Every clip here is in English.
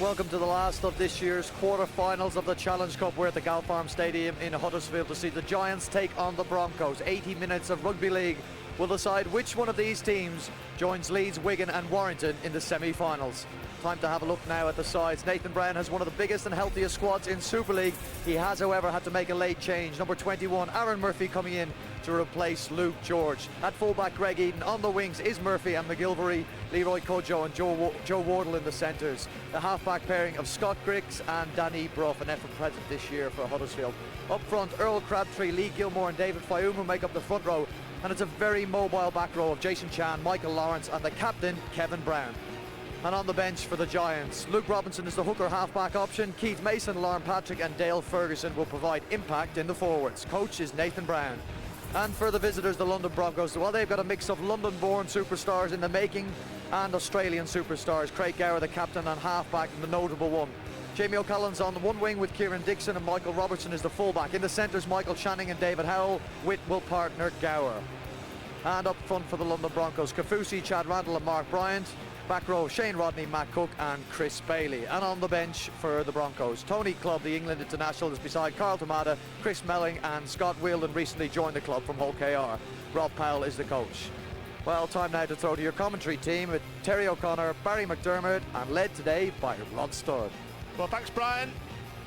Welcome to the last of this year's quarter-finals of the Challenge Cup. We're at the Gal Farm Stadium in Huddersfield to see the Giants take on the Broncos. 80 minutes of rugby league will decide which one of these teams joins Leeds, Wigan and Warrington in the semi-finals. Time to have a look now at the sides. Nathan Brown has one of the biggest and healthiest squads in Super League. He has, however, had to make a late change. Number 21, Aaron Murphy, coming in to replace Luke George. At fullback, Greg Eden. On the wings is Murphy and McGilvery, Leroy Cudjoe and Joe Wardle in the centres. The half-back pairing of Scott Griggs and Danny Brough, an effort present this year for Huddersfield. Up front, Earl Crabtree, Lee Gilmore and David Fayumu make up the front row. And it's a very mobile back row of Jason Chan, Michael Lawrence and the captain, Kevin Brown. And on the bench for the Giants, Luke Robinson is the hooker half-back option. Keith Mason, Lauren Patrick and Dale Ferguson will provide impact in the forwards. Coach is Nathan Brown. And for the visitors, the London Broncos, well, they've got a mix of London-born superstars in the making and Australian superstars. Craig Gower, the captain and half-back, and the notable one. Jamie O'Callaghan's on the one wing with Kieran Dixon, and Michael Robertson is the fullback. In the centres, Michael Channing and David Howell. Witt will partner Gower. And up front for the London Broncos, Kafusi, Chad Randall and Mark Bryant. Back row, Shane Rodney, Matt Cook and Chris Bailey. And on the bench for the Broncos, Tony Clubb, the England international, is beside Carl Tamada, Chris Melling and Scott Wheeldon recently joined the club from Hull KR. Rob Powell is the coach. Well, time now to throw to your commentary team with Terry O'Connor, Barry McDermott, and led today by Rod Studd. Well, thanks, Brian.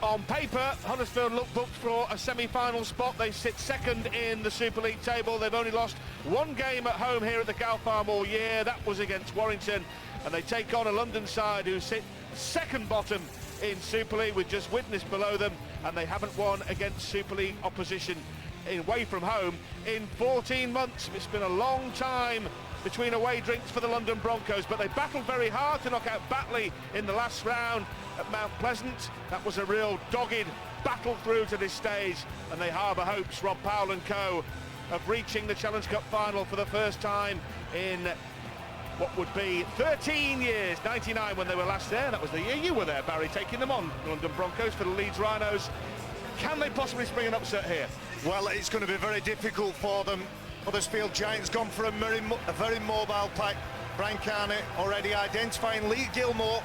On paper, Huddersfield look booked for a semi-final spot. They sit second in the Super League table. They've only lost one game at home here at the Gal Farm all year. That was against Warrington. And they take on a London side who sit second bottom in Super League with just Widnes below them. And they haven't won against Super League opposition away from home in 14 months. It's been a long time between away drinks for the London Broncos, but they battled very hard to knock out Batley in the last round at Mount Pleasant. That was a real dogged battle through to this stage, and they harbour hopes, Rob Powell and co, of reaching the Challenge Cup final for the first time in what would be 13 years. 99 when they were last there. That was the year you were there, Barry, taking them on, the London Broncos, for the Leeds Rhinos. Can they possibly spring an upset here? Well, it's going to be very difficult for them. Huddersfield Giants gone for a very mobile pack. Brian Carney already identifying Lee Gilmore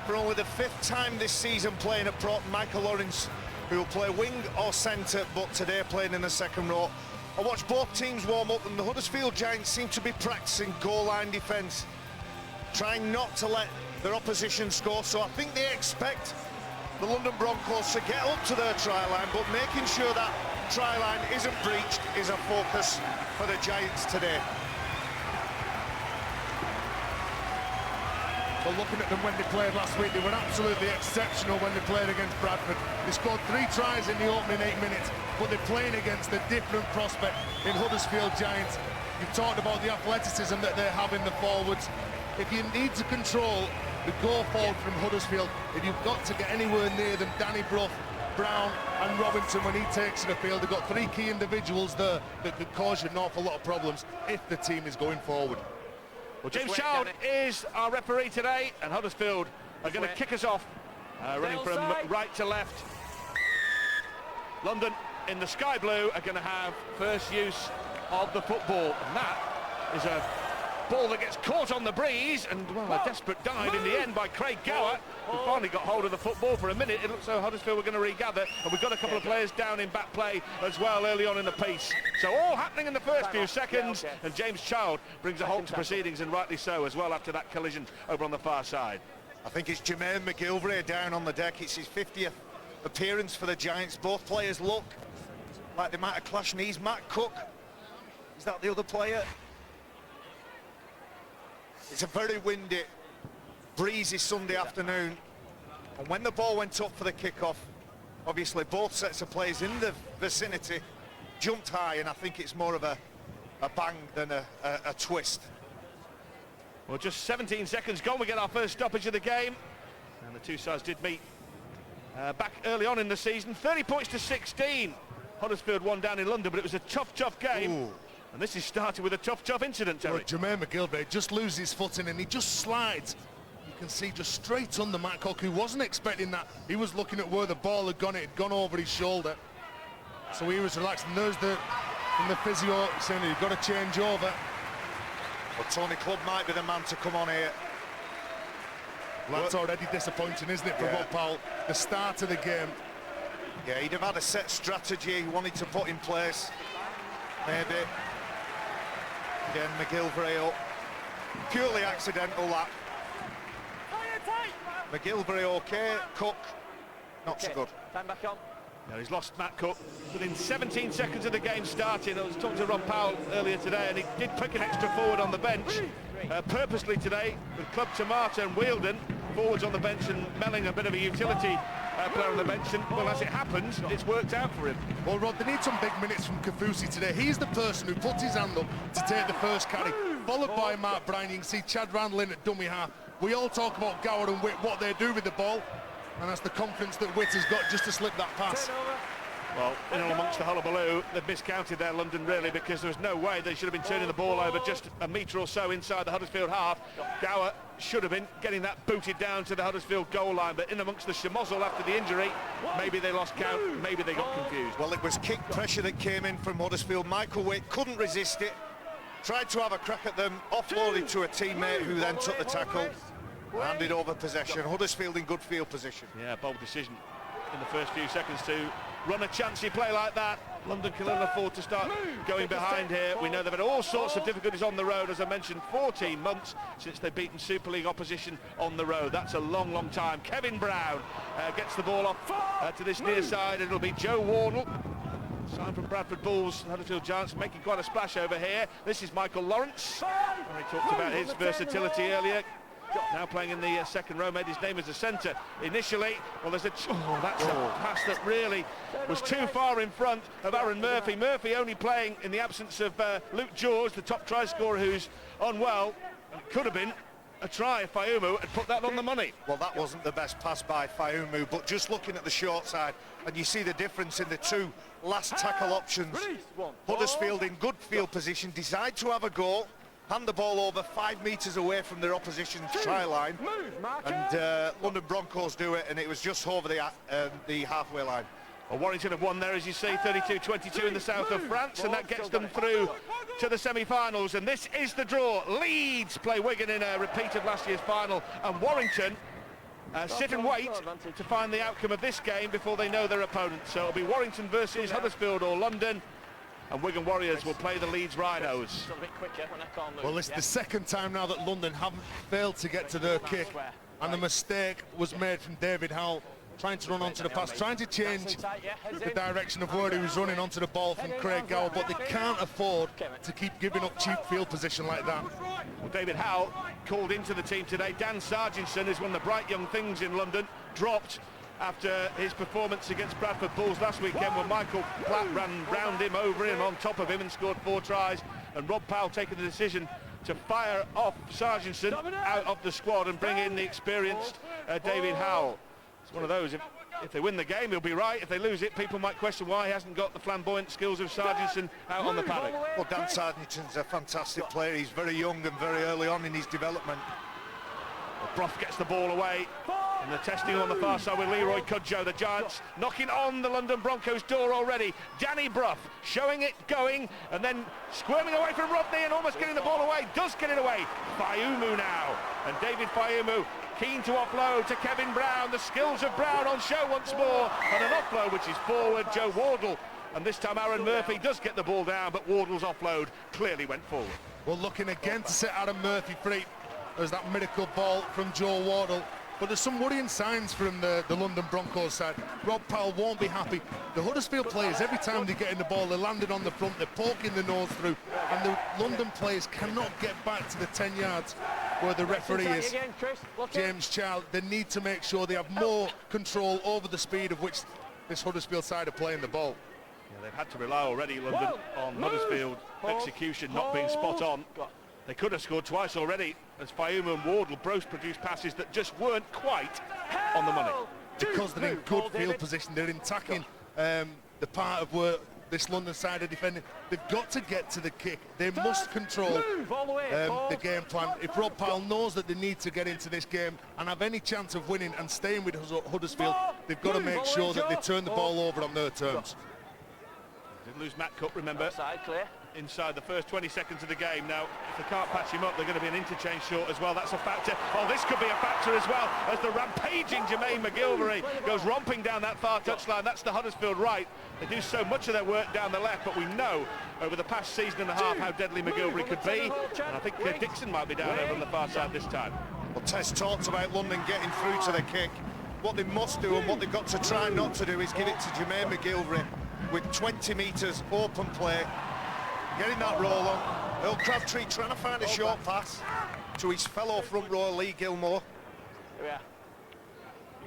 for only the 5th time this season playing at prop. Michael Lawrence, who will play wing or centre, but today playing in the second row. I watched both teams warm up, and the Huddersfield Giants seem to be practicing goal line defence, trying not to let their opposition score. So I think they expect the London Broncos to get up to their try line, but making sure that try line isn't breached is a focus for the Giants today. But looking at them when they played last week, they were absolutely exceptional when they played against Bradford. They scored 3 tries in the opening 8 minutes, but they're playing against a different prospect in Huddersfield Giants. You've talked about the athleticism that they have in the forwards. If you need to control the goal forward from Huddersfield, if you've got to get anywhere near them, Danny Brough, Brown and Robinson, when he takes to the field, they've got 3 key individuals there that could cause you an awful lot of problems if the team is going forward. Well, James Child is our referee today, and Huddersfield are going to kick us off, running from right to left. London in the sky blue are going to have first use of the football, and that is a ball that gets caught on the breeze, and well, a desperate dive in the end by Craig Gower, who finally got hold of the football. For a minute it looked so Huddersfield were going to regather, and we've got a couple of players down in back play as well early on in the piece. So all happening in the first few seconds, and James Child brings a halt to proceedings, and rightly so as well, after that collision over on the far side. I think it's Jermaine McGilvery down on the deck. It's his 50th appearance for the Giants. Both players look like they might have clashed knees. Matt Cook, is that the other player? It's a very windy, breezy Sunday afternoon, and when the ball went up for the kickoff, obviously both sets of players in the vicinity jumped high, and I think it's more of a bang than a twist. Well, just 17 seconds gone, we get our first stoppage of the game, and the two sides did meet back early on in the season. 30 points to 16. Huddersfield won down in London, but it was a tough game. Ooh. And this is started with a tough incident, Terry. Well, Jermaine McGilvery just loses his footing and he just slides. You can see just straight under Matt Cook, who wasn't expecting that. He was looking at where the ball had gone. It had gone over his shoulder. So he was relaxed. And there's the physio saying you've got to change over. Well, Tony Clubb might be the man to come on here. Well, that's already disappointing, isn't it, for Rob Powell? The start of the game. Yeah, he'd have had a set strategy he wanted to put in place. Maybe. Again, McGilvray up. Purely accidental, that. McGilvray okay, Cook not so good. Time back on. Now he's lost Matt Cook within 17 seconds of the game starting. I was talking to Rob Powell earlier today, and he did pick an extra forward on the bench purposely today with Club Tomato and Wheeldon forwards on the bench and Melling a bit of a utility player on the bench, and well, as it happens, it's worked out for him. Well, Rod, they need some big minutes from Kafusi today. He's the person who puts his hand up to take the first carry, followed by Mark Bryan. You can see Chad Randall in at dummy half. We all talk about Gower and Witt, what they do with the ball, and that's the confidence that Witt has got just to slip that pass. Well, in and amongst the hullabaloo, they've miscounted there, London, really, because there was no way they should have been turning the ball over just a metre or so inside the Huddersfield half. Gower should have been getting that booted down to the Huddersfield goal line, but in amongst the schmozzle after the injury, maybe they lost count, maybe they got confused. Well, it was kick pressure that came in from Huddersfield. Michael Witt couldn't resist it, tried to have a crack at them, offloaded to a teammate who then took the tackle, handed over possession. Huddersfield in good field position. Yeah, bold decision in the first few seconds to run a chancy play like that. London can afford to start going behind here. We know they've had all sorts of difficulties on the road. As I mentioned, 14 months since they've beaten Super League opposition on the road. That's a long, long time. Kevin Brown gets the ball off to this near side. It'll be Joe Wardle. Sign from Bradford Bulls, Huddersfield Giants making quite a splash over here. This is Michael Lawrence. We talked about his versatility earlier. Now playing in the second row, made his name as a centre. Initially, well, that's a pass that really was too far in front of Aaron Murphy. Murphy only playing in the absence of Luke George, the top try scorer, who's unwell. It could have been a try if Fayumu had put that on the money. Well, that wasn't the best pass by Fayumu, but just looking at the short side, and you see the difference in the two last tackle options. Huddersfield in good field position, decide to have a go, hand the ball over 5 metres away from their opposition's try line, and London Broncos do it, and it was just over the halfway line. Well, Warrington have won there, as you see, 32-22 in the south of France, and that gets them through to the semi-finals. And this is the draw. Leeds play Wigan in a repeat of last year's final, and Warrington sit and wait to find the outcome of this game before they know their opponent. So it'll be Warrington versus Huddersfield or London, and Wigan Warriors will play the Leeds Rhinos. Well, it's the second time now that London haven't failed to get to their kick, and the mistake was made from David Howell, trying to run onto the pass, trying to change the direction of where he was running onto the ball from Craig Gower, but they can't afford to keep giving up cheap field position like that. Well, David Howell called into the team today. Dan Sarginson is one of the bright young things in London, dropped after his performance against Bradford Bulls last weekend, when Michael Platt ran round him, over him, on top of him, and scored 4 tries, and Rob Powell taking the decision to fire off Sarginson out of the squad and bring in the experienced David Howell. It's one of those, if they win the game, he'll be right. If they lose it, people might question why he hasn't got the flamboyant skills of Sarginson out on the paddock. Well, Dan Sarginson's a fantastic player. He's very young and very early on in his development. Well, Brough gets the ball away, and they're testing on the far side with Leroy Cudjoe. The Giants knocking on the London Broncos' door already. Danny Brough showing it going, and then squirming away from Rodney and almost getting the ball away. Does get it away. Fayumu now, and David Fayumu keen to offload to Kevin Brown. The skills of Brown on show once more, and an offload which is forward. Joe Wardle, and this time Aaron Murphy does get the ball down, but Wardle's offload clearly went forward. Well, looking again to set Aaron Murphy free. There's that miracle ball from Joe Wardle, but there's some worrying signs from the London Broncos side. Rob Powell won't be happy. The Huddersfield players, every time they get in the ball, they're landing on the front, they're poking the nose through, and the London players cannot get back to the 10 yards where the referee is, James Child. They need to make sure they have more control over the speed of which this Huddersfield side are playing the ball. Yeah, they've had to rely already, London, on Huddersfield execution not being spot on. They could have scored twice already, as Fayumu and Wardle both produced passes that just weren't quite on the money. Because they're in good field position, they're attacking the part of where this London side are defending. They've got to get to the kick. They must control the game plan. If Rob Powell knows that they need to get into this game and have any chance of winning and staying with Huddersfield, they've got to make sure that they turn the ball over on their terms. Didn't lose Matt Cook, remember, inside the first 20 seconds of the game. Now, if they can't patch him up, they're going to be an interchange short as well. That's a factor. Oh, this could be a factor as well, as the rampaging Jermaine McGilvery goes romping down that far touchline. That's the Huddersfield right. They do so much of their work down the left, but we know over the past season and a half how deadly McGilvery could be. And I think Dixon might be down over on the far side this time. Well, Tess talked about London getting through to the kick. What they must do and what they've got to try not to do is give it to Jermaine McGilvery with 20 metres open play, getting that roll on. Earl Crabtree trying to find a short pass to his fellow front row Lee Gilmore. Yeah,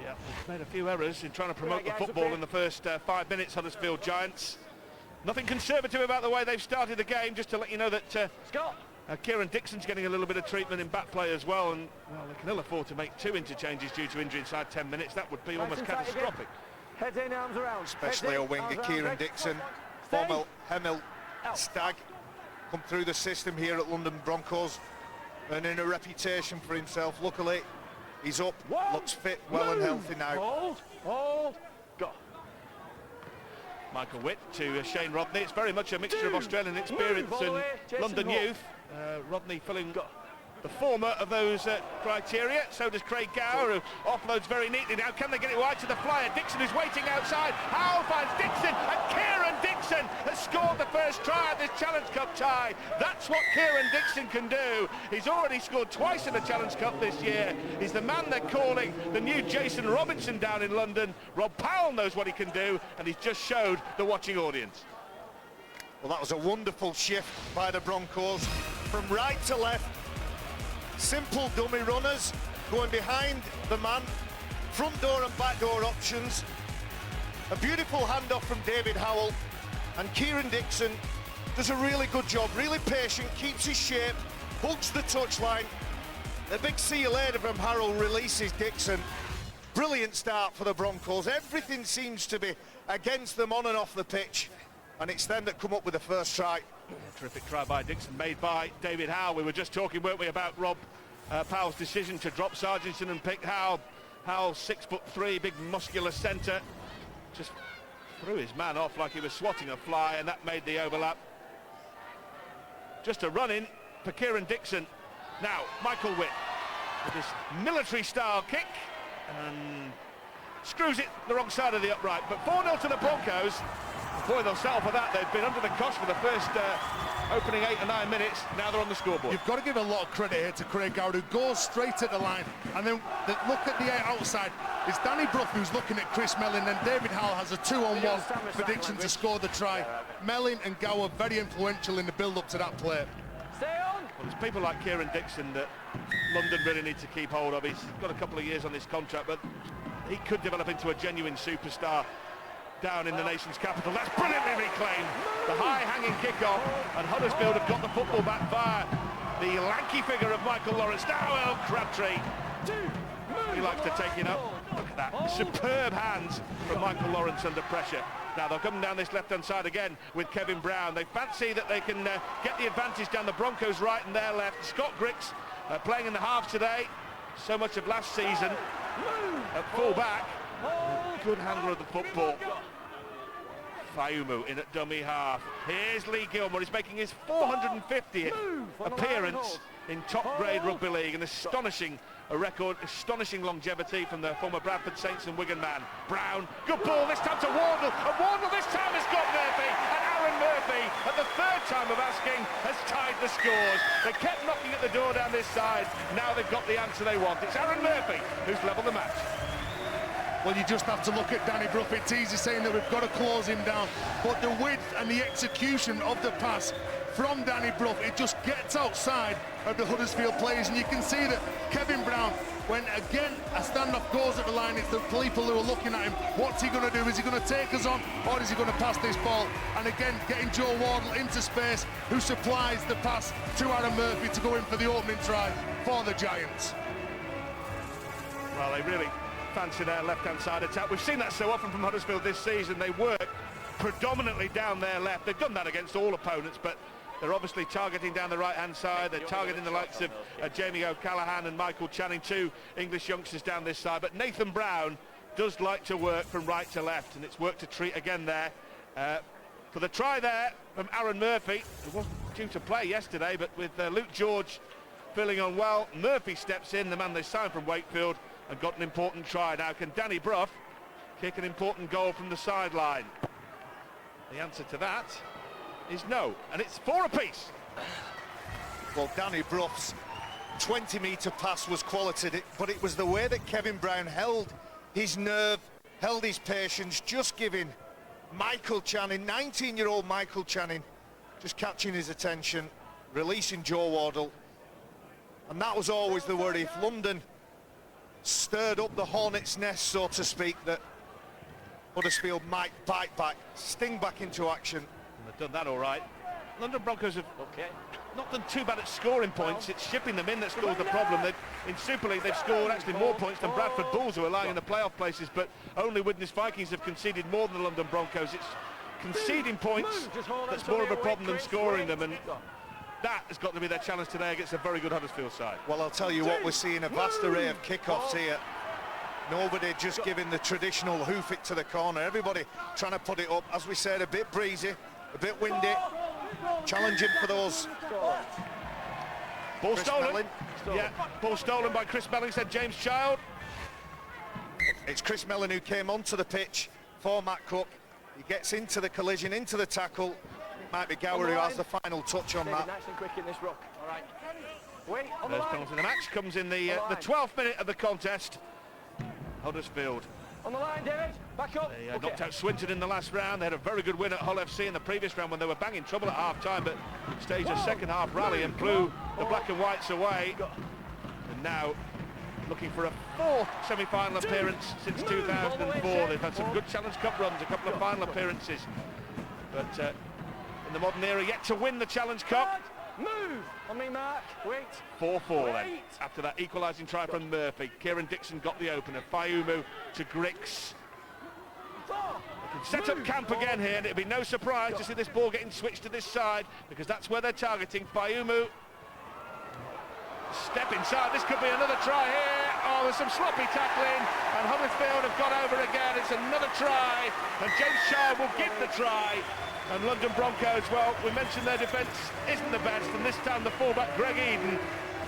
they've made a few errors in trying to promote the football in the first 5 minutes, Huddersfield Giants. Nothing conservative about the way they've started the game, just to let you know that Kieran Dixon's getting a little bit of treatment in back play as well, and well, they can ill afford to make 2 interchanges due to injury inside 10 minutes. That would be almost catastrophic. Heads in, arms around. Especially a winger, Kieran Dixon, former Hemel Stag, come through the system here at London Broncos, earning a reputation for himself. Luckily, he's up, looks fit, well and healthy now. Hold, go. Michael Witt to Shane Rodney. It's very much a mixture of Australian experience and London youth. Rodney filling the former of those criteria. So does Craig Gower, who offloads very neatly. Now can they get it wide to the flyer? Dixon is waiting outside. Howell finds Dixon, and Kieran Dixon has scored the first try of this Challenge Cup tie. That's what Kieran Dixon can do. He's already scored twice in the Challenge Cup this year. He's the man they're calling the new Jason Robinson down in London. Rob Powell knows what he can do, and he's just showed the watching audience. Well, that was a wonderful shift by the Broncos from right to left. Simple dummy runners going behind the man, front door and back door options. A beautiful handoff from David Howell, and Kieran Dixon does a really good job, really patient, keeps his shape, hugs the touchline. The big see you later from Harold releases Dixon. Brilliant start for the Broncos. Everything seems to be against them on and off the pitch, and it's them that come up with the first try. Terrific try by Dixon, made by David Howell. We were just talking, weren't we, about Rob Powell's decision to drop Sargentson and pick Howell. Howell, 6'3", big muscular centre, just threw his man off like he was swatting a fly, and that made the overlap. Just a run-in for Kieran Dixon. Now, Michael Witt with this military-style kick, and screws it the wrong side of the upright. But 4-0 to the Broncos. Boy, they'll settle for that. They've been under the cosh for the first opening 8 or 9 minutes. Now they're on the scoreboard. You've got to give a lot of credit here to Craig Gower, who goes straight at the line, and then look at the outside. It's Danny Brough who's looking at Chris Mellin, and David Howell has a 2-on-1 for Dixon to score the try. Mellin and Gower very influential in the build-up to that play. Well, there's people like Kieran Dixon that London really need to keep hold of. He's got a couple of years on this contract, but he could develop into a genuine superstar down in the nation's capital. That's brilliantly reclaimed. The high-hanging kick-off, and Huddersfield have got the football back via the lanky figure of Michael Lawrence. Now Earl Crabtree. He likes to take it up. Look at that. Superb hands from Michael Lawrence under pressure. Now they'll come down this left-hand side again with Kevin Brown. They fancy that they can get the advantage down the Broncos' right and their left. Scott Griggs playing in the halves today. So much of last season at full-back. Good handler of the football. Fayumu in at dummy half. Here's Lee Gilmore. He's making his 450th appearance in top-grade rugby league. An astonishing record, astonishing longevity from the former Bradford Saints and Wigan man. Brown, good ball this time to Wardle, and Wardle this time has got Murphy, and Aaron Murphy, at the third time of asking, has tied the scores. They kept knocking at the door down this side. Now they've got the answer they want. It's Aaron Murphy who's levelled the match. Well, you just have to look at Danny Brough. It's easy saying that we've got to close him down, but the width and the execution of the pass from Danny Brough, it just gets outside of the Huddersfield players, and you can see that Kevin Brown, when again a standoff goes at the line, it's the people who are looking at him. What's he going to do? Is he going to take us on, or is he going to pass this ball? And again, getting Joe Wardle into space, who supplies the pass to Aaron Murphy to go in for the opening try for the Giants. Well, they really fancy their left-hand side attack. We've seen that so often from Huddersfield this season. They work predominantly down their left. They've done that against all opponents, but they're obviously targeting down the right-hand side. They're targeting the likes of Jamie O'Callaghan and Michael Channing, 2 English youngsters down this side. But Nathan Brown does like to work from right to left, and it's worked a treat again there. for the try there from Aaron Murphy, who wasn't due to play yesterday, but with Luke George feeling unwell, Murphy steps in, the man they signed from Wakefield, and got an important try. Now can Danny Brough kick an important goal from the sideline? The answer to that is no, and it's 4 apiece. Well, Danny Brough's 20-metre pass was quality, but it was the way that Kevin Brown held his nerve, held his patience, just giving Michael Channing, 19-year-old Michael Channing, just catching his attention, releasing Joe Wardle. And that was always the worry. If London stirred up the hornet's nest, so to speak, that Huddersfield might bite back, sting back into action. And they've done that all right. London Broncos have not done too bad at scoring points. It's shipping them in that's caused the problem. In Super League, they've scored actually more points than Bradford Bulls, who are lying in the playoff places, but only Widnes Vikings have conceded more than the London Broncos. It's conceding points that's more of a problem than scoring them, and that has got to be their challenge today against a very good Huddersfield side. Well, I'll tell you what, we're seeing a vast array of kickoffs here. Nobody just giving the traditional hoof it to the corner. Everybody trying to put it up. As we said, a bit breezy, a bit windy. Challenging for those. Ball Chris stolen. Mellon. Yeah, ball stolen by Chris Mellon, said James Child. It's Chris Mellon who came onto the pitch for Matt Cook. He gets into the collision, into the tackle. It might be Gower who has the final touch on that. Nice and quick in this ruck. All right. Wait, on First penalty of the match comes in the 12th minute of the contest. Huddersfield. On the line, David. Back up. They knocked out Swinton in the last round. They had a very good win at Hull FC in the previous round when they were banging trouble at half-time, but staged a second-half rally and blew the black and whites away. And now looking for a 4th semi-final appearance since 2004. They've had some good Challenge Cup runs, a couple of final appearances, but in the modern era, yet to win the Challenge Cup. Move on me, Mark. Wait. 4-4 then, after that equalising try from Murphy. Kieran Dixon got the opener. Fayumu to Grix. They can set up camp again here, and it'll be no surprise to see this ball getting switched to this side, because that's where they're targeting. Fayumu. Step inside. This could be another try here. Oh, there's some sloppy tackling, and Huddersfield have got over again. It's another try, and James Child will give the try. And London Broncos, well, we mentioned their defence isn't the best, and this time the fullback Greg Eden,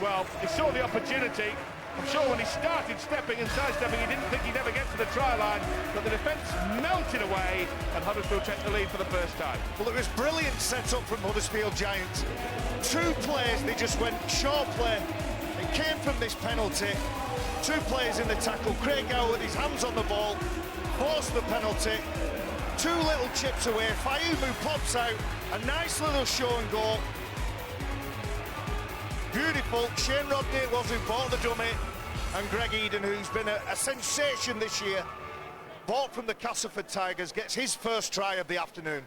well, he saw the opportunity. I'm sure when he started stepping and sidestepping, he didn't think he'd ever get to the try line, but the defence melted away, and Huddersfield take the lead for the first time. Well, it was brilliant set-up from Huddersfield Giants. 2 plays, they just went short play. It came from this penalty. 2 players in the tackle. Craig Gower with his hands on the ball, forced the penalty. 2 little chips away. Fayumu pops out. A nice little show and go. Beautiful. Shane Rodney was who bought the dummy, and Greg Eden, who's been a sensation this year, bought from the Castleford Tigers, gets his first try of the afternoon.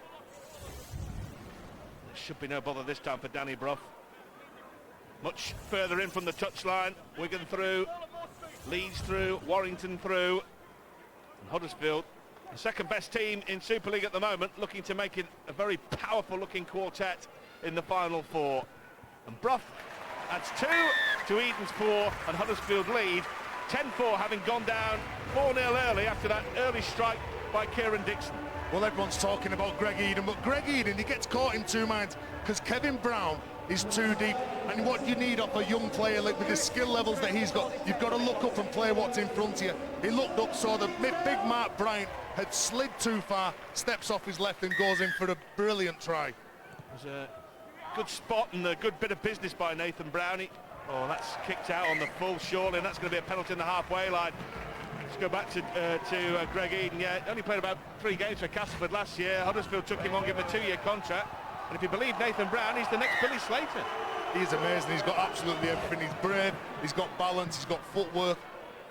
There should be no bother this time for Danny Brough. Much further in from the touchline. Wigan through, Leeds through, Warrington through, and Huddersfield, the second best team in Super League at the moment, looking to make it a very powerful looking quartet in the final 4. And Brough adds 2 to Eden's 4, and Huddersfield lead 10-4, having gone down 4-0 early after that early strike by Kieran Dixon. Well, everyone's talking about Greg Eden, but Greg Eden, he gets caught in 2 minds, because Kevin Brown is too deep, and what you need off a young player like with the skill levels that he's got, you've got to look up and play what's in front of you. He looked up, saw the big Mark Bryant had slid too far, steps off his left and goes in for a brilliant try. It was a good spot and a good bit of business by Nathan Brown. Oh, that's kicked out on the full surely, and that's going to be a penalty in the halfway line. Let's go back to Greg Eden. Yeah, only played about 3 games for Castleford last year. Huddersfield took him on, gave him a 2-year contract. And if you believe Nathan Brown, he's the next Billy Slater. He's amazing. He's got absolutely everything. He's brave, he's got balance, he's got footwork,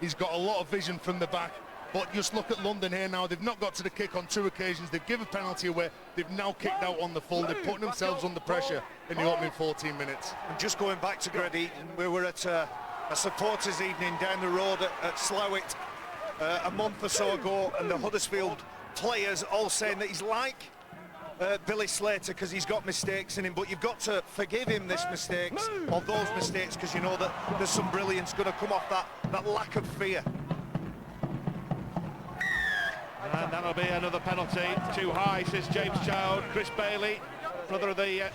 he's got a lot of vision from the back. But just look at London here now. They've not got to the kick on 2 occasions. They've given a penalty away. They've now kicked out on the full. They're putting themselves under pressure in the opening 14 minutes. And just going back to Greg Eden, we were at a supporters evening down the road at Slowett a month or so ago, and the Huddersfield players all saying that he's like Billy Slater because he's got mistakes in him, but you've got to forgive him this mistakes, or those mistakes, because you know that there's some brilliance going to come off that lack of fear. And that'll be another penalty. Too high, says James Child. Chris Bailey, brother of the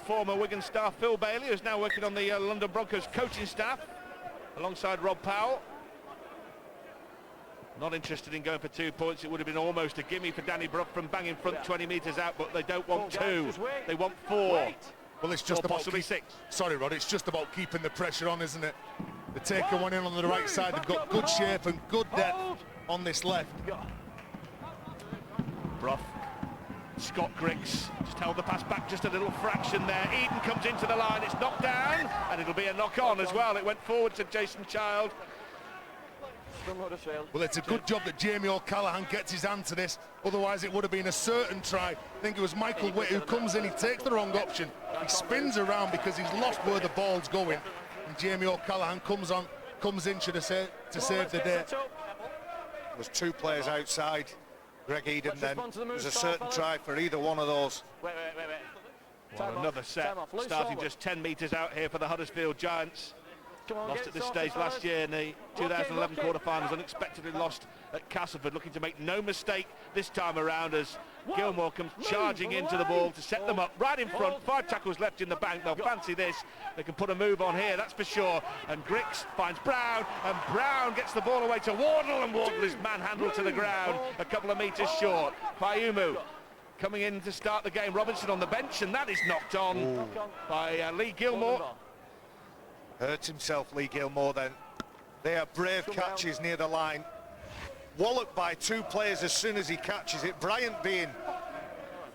former Wigan star Phil Bailey, who's now working on the London Broncos coaching staff, alongside Rob Powell. Not interested in going for 2 points. It would have been almost a gimme for Danny Brough from bang in front 20 metres out, but they don't want 2. They want 4. Well, it's just or about possibly 6. Sorry, Rod, it's just about keeping the pressure on, isn't it? The taker one in on the right side. They've got good shape and good depth on this left. Brough. Scott Griggs just held the pass back just a little fraction there. Eden comes into the line. It's knocked down, and it'll be a knock-on as well. It went forward to Jason Child. Well, it's a good job that Jamie O'Callaghan gets his hand to this. Otherwise, it would have been a certain try. I think it was Michael Witt who comes in. He takes the wrong option. He spins around because he's lost where the ball's going. And Jamie O'Callaghan comes in to save the day. There's 2 players outside Greg Eden then. There's a certain try for either one of those. Well, another set, starting just 10 metres out here for the Huddersfield Giants. Lost at this stage last year in the 2011 quarter-finals, unexpectedly lost at Castleford, looking to make no mistake this time around as Gilmore comes charging into the ball to set them up right in front. 5 tackles left in the bank. They'll fancy this. They can put a move on here, that's for sure. And Griggs finds Brown, and Brown gets the ball away to Wardle, and Wardle is manhandled to the ground a couple of metres short. Fayumu coming in to start the game. Robinson on the bench, and that is knocked on by Lee Gilmore. Hurt himself, Lee Gilmore, then. They are brave catches near the line. Walloped by 2 players as soon as he catches it. Bryant being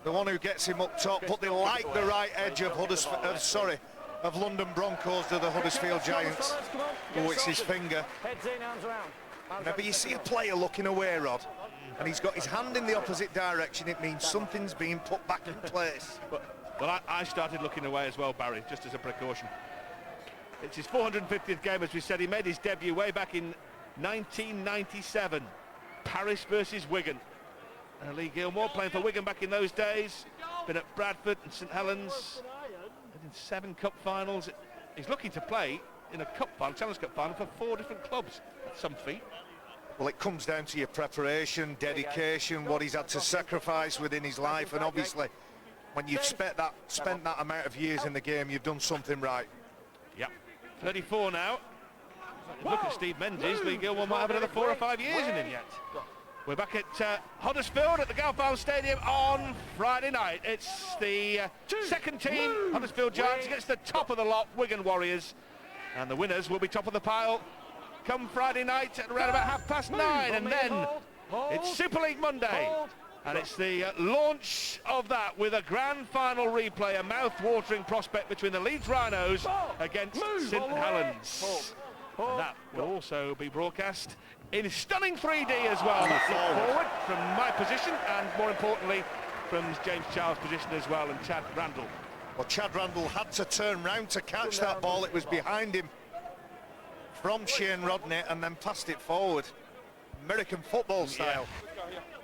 the one who gets him up top, but they like the right edge of of London Broncos to the Huddersfield Giants. Oh, it's his finger. Whenever you see a player looking away, Rod, and he's got his hand in the opposite direction, it means something's being put back in place. Well, I started looking away as well, Barry, just as a precaution. It's his 450th game, as we said. He made his debut way back in 1997. Paris versus Wigan. Lee Gilmore playing for Wigan back in those days. Been at Bradford and St Helens. Been in 7 cup finals. He's looking to play in a cup final, Challenge Cup final, for 4 different clubs. That's some feat. Well, it comes down to your preparation, dedication, what he's had to sacrifice within his life, and obviously, when you've spent that amount of years in the game, you've done something right. Yep. 34 now. Look at Steve Menzies. Lee Gilmore might have another 4 or 5 years in him yet. We're back at Huddersfield at the Galfowl Stadium on Friday night. It's the second team, Huddersfield Giants, against the top of the lot, Wigan Warriors. And the winners will be top of the pile come Friday night at around about 9:30. And then it's Super League Monday. And it's the launch of that with a grand final replay, a mouth-watering prospect between the Leeds Rhinos against St Helens. And that will also be broadcast in stunning 3D as well. That's it forward from my position, and more importantly from James Child's position as well, and Chad Randall. Well, Chad Randall had to turn round to catch that ball. It was behind him from Shane Rodney and then passed it forward. American football style.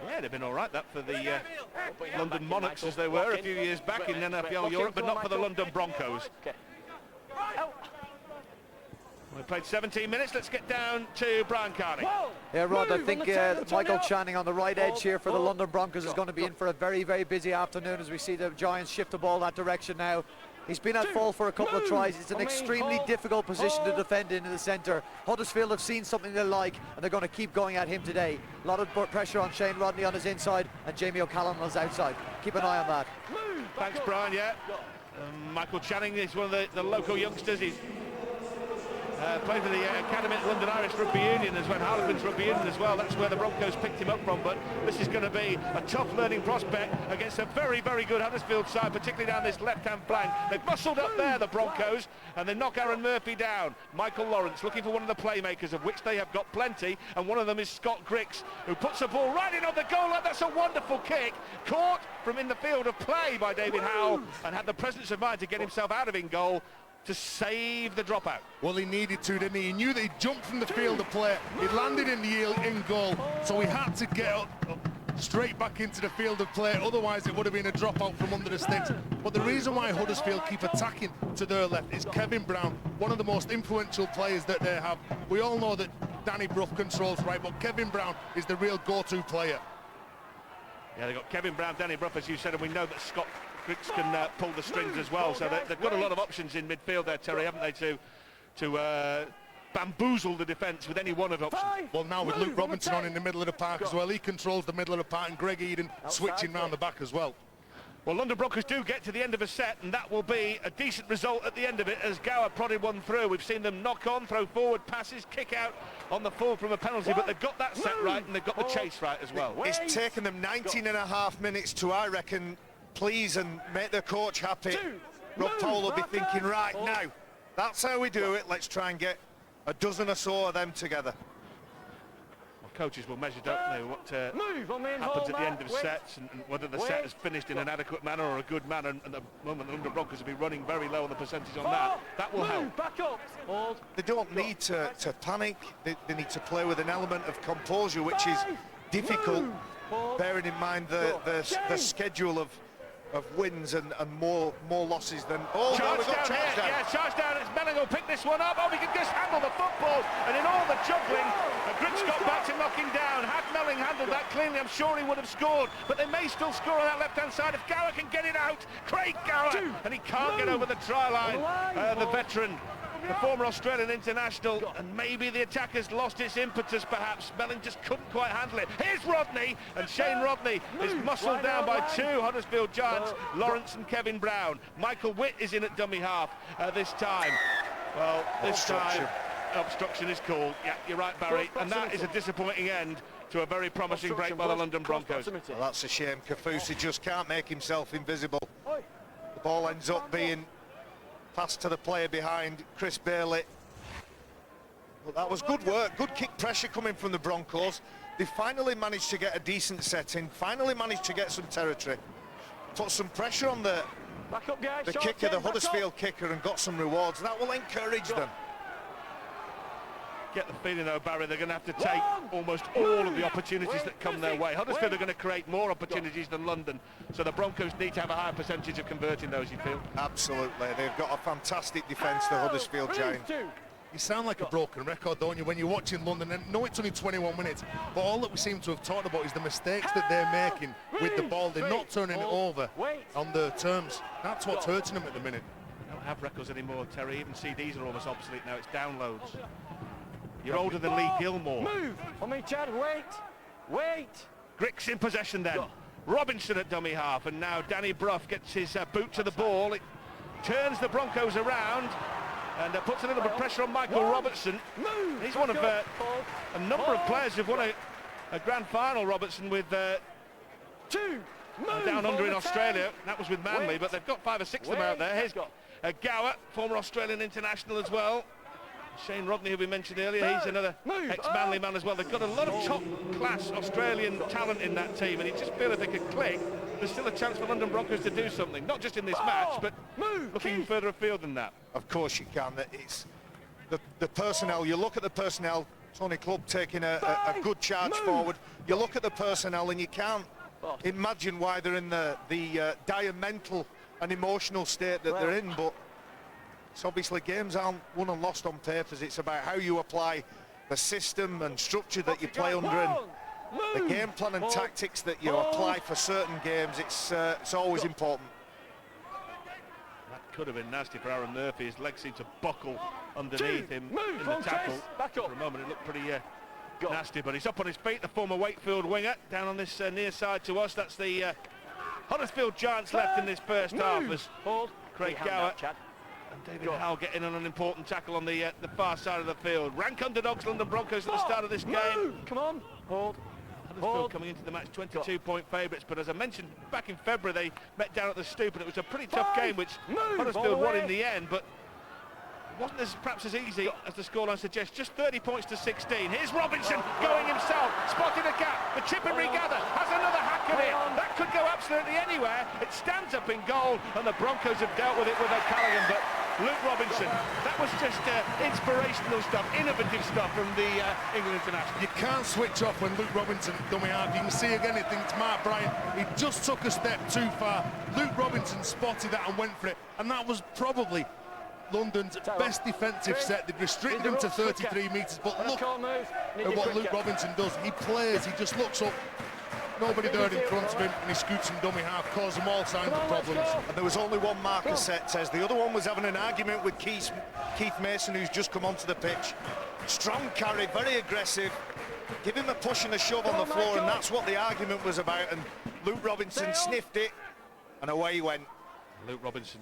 Yeah, they've been all right, that for the London Monarchs as they were a few years back in NFL Europe, but not for the London Broncos. We played 17 minutes. Let's get down to Brian Carney. Yeah, Rod, I think Michael Channing on the right edge here for the London Broncos is going to be in for a very, very busy afternoon as we see the Giants shift the ball that direction now. He's been at fault for a couple of tries. It's an extremely difficult position to defend in the centre. Huddersfield have seen something they like, and they're going to keep going at him today. A lot of pressure on Shane Rodney on his inside, and Jamie O'Callaghan on his outside. Keep an eye on that. Thanks, Brian. Yeah, Michael Channing is one of the local youngsters. He's played for the academy at London Irish Rugby Union as well, Harlequins Rugby Union as well. That's where the Broncos picked him up from, but this is going to be a tough learning prospect against a very, very good Huddersfield side, particularly down this left-hand flank. They've muscled up there, the Broncos, and they knock Aaron Murphy down. Michael Lawrence looking for one of the playmakers, of which they have got plenty, and one of them is Scott Griggs, who puts the ball right in on the goal line. That's a wonderful kick, caught from in the field of play by David Howell, and had the presence of mind to get himself out of in goal to save the dropout. Well, he needed to, didn't he? He knew that he'd jumped from the field of play. He landed in goal, so he had to get up straight back into the field of play. Otherwise, it would have been a dropout from under the sticks. But the reason why Huddersfield keep attacking to their left is Kevin Brown, one of the most influential players that they have. We all know that Danny Brough controls right, but Kevin Brown is the real go-to player. Yeah, they've got Kevin Brown, Danny Brough, as you said, and we know that Scott Griggs can pull the strings as well, so they've got a lot of options in midfield there, Terry, haven't they, to bamboozle the defence with any one of options. Well, now with Luke Robinson on in the middle of the park as well, he controls the middle of the park, and Greg Eden switching round the back as well. Well, London Broncos do get to the end of a set, and that will be a decent result at the end of it as Gower prodded one through. We've seen them knock on, throw forward passes, kick out on the full from a penalty, but they've got that set right and they've got the chase right as well. It's taken them 19.5 minutes to, I reckon, please and make their coach happy. Rob Powell will be thinking, right now, that's how we do it. Let's try and get a dozen or so of them together. Coaches will measure, don't they, what happens at the end of sets and whether the set is finished in an adequate manner or a good manner, and at the moment the London Broncos will be running very low on the percentage on that. That will help. Back up. Hold. They don't need to panic. They need to play with an element of composure, which is difficult, bearing in mind the schedule of wins and more losses than... Oh, charge no, down here. down. Yeah, charge down. It's Melling will pick this one up. Oh, he can just handle the football. And in all the juggling, Griggs got back to knock him down. Had Melling handled that cleanly, I'm sure he would have scored. But they may still score on that left-hand side if Gower can get it out. Craig Gower. And he can't get over the try line. The veteran, the former Australian international, and maybe the attackers lost its impetus perhaps. Melling just couldn't quite handle it. Here's Rodney, and Shane Rodney is muscled down by two Huddersfield Giants, Lawrence and Kevin Brown. Michael Witt is in at dummy half this time. Well, this time obstruction is called. Yeah, you're right, Barry, and that is a disappointing end to a very promising break by the London Broncos. Well, that's a shame. Kafusi just can't make himself invisible. The ball ends up being passed to the player behind, Chris Bailey. But that was good work, good kick pressure coming from the Broncos. They finally managed to get a decent set in, finally managed to get some territory, put some pressure on the kicker, the Huddersfield kicker, and got some rewards. That will encourage them. Get the feeling though, Barry, they're going to have to take almost all of the opportunities that come their way. Huddersfield are going to create more opportunities than London, so the Broncos need to have a higher percentage of converting those, you feel? Absolutely, they've got a fantastic defence, the Huddersfield Giants. You sound like a broken record, don't you, when you're watching London? And no, it's only 21 minutes, but all that we seem to have talked about is the mistakes that they're making with the ball. They're not turning it over on their terms. That's what's hurting them at the minute. They don't have records anymore, Terry. Even CDs are almost obsolete now. It's downloads. You're older than Lee Gilmore. Move! On me, Chad, wait! Griggs in possession then. Robinson at dummy half, and now Danny Brough gets his boot to the ball. It turns the Broncos around and puts a little bit of pressure on Michael Robertson. He's one of a number of players who've won a grand final, Robertson, with down under in Australia. That was with Manly, but they've got 5 or 6 of them out there. Here's Gower, former Australian international as well. Shane Rodney, who we mentioned earlier, he's another ex-Manly man as well. They've got a lot of top-class Australian talent in that team, and you just feel if they could click, there's still a chance for London Broncos to do something. Not just in this match, but looking further afield than that. Of course you can. It's the personnel. You look at the personnel, Tony Clubb taking a good charge forward. You look at the personnel and you can't imagine why they're in the dire mental and emotional state that they're in, but it's obviously games aren't won and lost on papers. It's about how you apply the system and structure that you play under, and the game plan and tactics that you apply for certain games. It's always important. That could have been nasty for Aaron Murphy. His legs seemed to buckle underneath him in the tackle. For a moment it looked pretty nasty, but he's up on his feet, the former Wakefield winger, down on this near side to us. That's the Huddersfield Giants left in this first half as Craig Gower and David Howe getting on an important tackle on the far side of the field. Rank underdogs, London Broncos, at the start of this game. Come on, Huddersfield coming into the match 22-point favourites, but as I mentioned back in February, they met down at the Stoop, and it was a pretty tough game, which Huddersfield won in the end, but it wasn't perhaps as easy as the scoreline suggests. Just 30 points to 16. Here's Robinson going himself, spotted a gap. The chip and regather has another hack at it. That could go absolutely anywhere. It stands up in goal, and the Broncos have dealt with it with O'Callaghan, but Luke Robinson, that was just inspirational stuff, innovative stuff from the England international. You can't switch off when Luke Robinson dummy half. You can see again, I think it's Mark Bryant. He just took a step too far. Luke Robinson spotted that and went for it, and that was probably London's best defensive set. They've restricted him to 33 metres, but look at what Luke Robinson does. He plays, he just looks up, nobody there in front of him, and he scoots from dummy half, causing them all signs of problems. And there was only one marker set, says. The other one was having an argument with Keith Mason, who's just come onto the pitch. Strong carry, very aggressive. Give him a push and a shove on the floor, and that's what the argument was about. And Luke Robinson sniffed it, and away he went. Luke Robinson,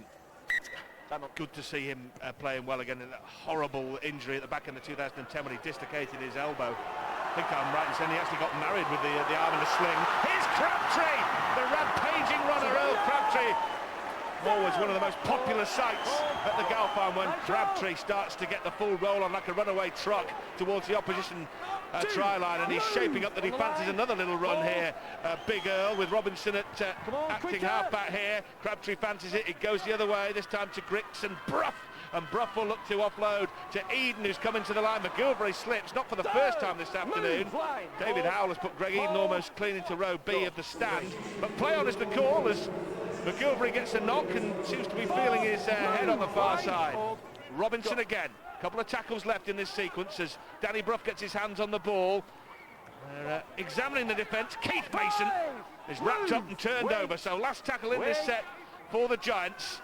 good to see him playing well again in that horrible injury at the back end of 2010 when he dislocated his elbow. I think I'm right in saying he actually got married with the arm in a sling. Here's Crabtree, the rampaging runner, Earl Crabtree. Always one of the most popular sights at the Gulf Farm when Crabtree starts to get the full roll on like a runaway truck towards the opposition try line, and he's shaping up that he fancies another little run here. Big Earl with Robinson at acting half-back here. Crabtree fancies it, it goes the other way, this time to Griggs and Brough. And Brough will look to offload to Eden, who's coming to the line. McGilvery slips, not for the first time this afternoon. David Howell has put Greg Eden almost clean into row B of the stand. But play on is the call as McGilvery gets a knock and seems to be feeling his head on the far side. Robinson again. A couple of tackles left in this sequence as Danny Brough gets his hands on the ball. They're examining the defence. Keith Mason is wrapped up and turned over. So last tackle in this set for the Giants.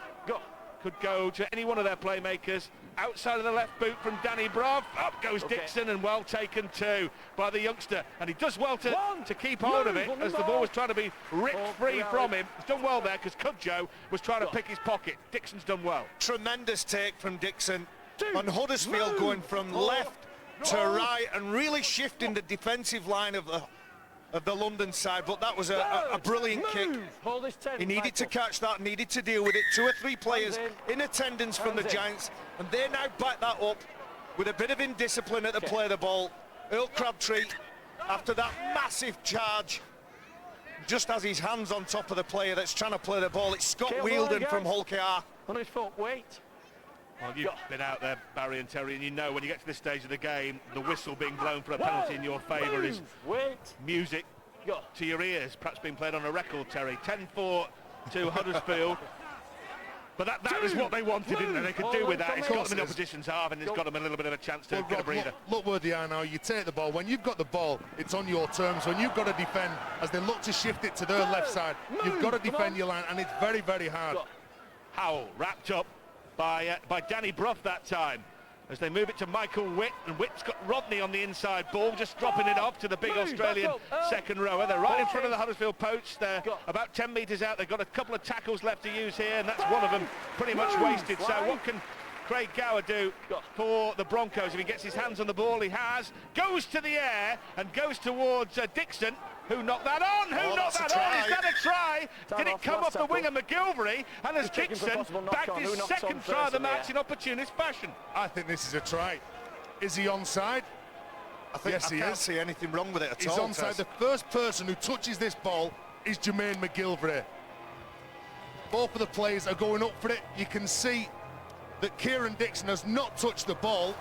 Could go to any one of their playmakers. Outside of the left boot from Danny Brough. Up goes Dixon, and well taken too by the youngster. And he does well to keep hold of it as the ball was trying to be ripped free from him. He's done well there because Cudjoe was trying to pick his pocket. Dixon's done well. Tremendous take from Dixon. And Huddersfield going from left to right and really shifting the defensive line of the London side, but that was a brilliant kick. He needed to catch that, needed to deal with it. 2 or 3 players in attendance from the Giants, and they now back that up with a bit of indiscipline at the play of the ball. Earl Crabtree, after that massive charge, just has his hands on top of the player that's trying to play the ball. It's Scott Wheeldon from Hull KR. On his foot, wait. Well, you've been out there, Barry and Terry, and you know when you get to this stage of the game, the whistle being blown for a penalty in your favour is music to your ears, perhaps being played on a record, Terry. 10-4 to Huddersfield. But that is what they wanted, didn't they? They could do with that. It's got them in the opposition's half, and it's got them a little bit of a chance to get a breather. Look where they are now. You take the ball. When you've got the ball, it's on your terms. When you've got to defend, as they look to shift it to their left side, you've got to defend your line, and it's very, very hard. Howell wrapped up by Danny Brough that time as they move it to Michael Witt, and Witt's got Rodney on the inside ball, just dropping it off to the big Australian second rower. They're right in front of the Huddersfield post. They're about 10 metres out. They've got a couple of tackles left to use here, and that's one of them pretty much wasted. So what can Craig Gower do for the Broncos? If he gets his hands on the ball, he has. Goes to the air and goes towards Dixon. Who knocked that on? Who knocked that on? Is that a try? Did it come off the wing of McGilvery? And as Dixon bagged his second try of the match in opportunist fashion. I think this is a try. Is he onside? Yes, he is. I can't see anything wrong with it at all. He's onside. Tess. The first person who touches this ball is Jermaine McGilvery. Both of the players are going up for it. You can see that Kieran Dixon has not touched the ball.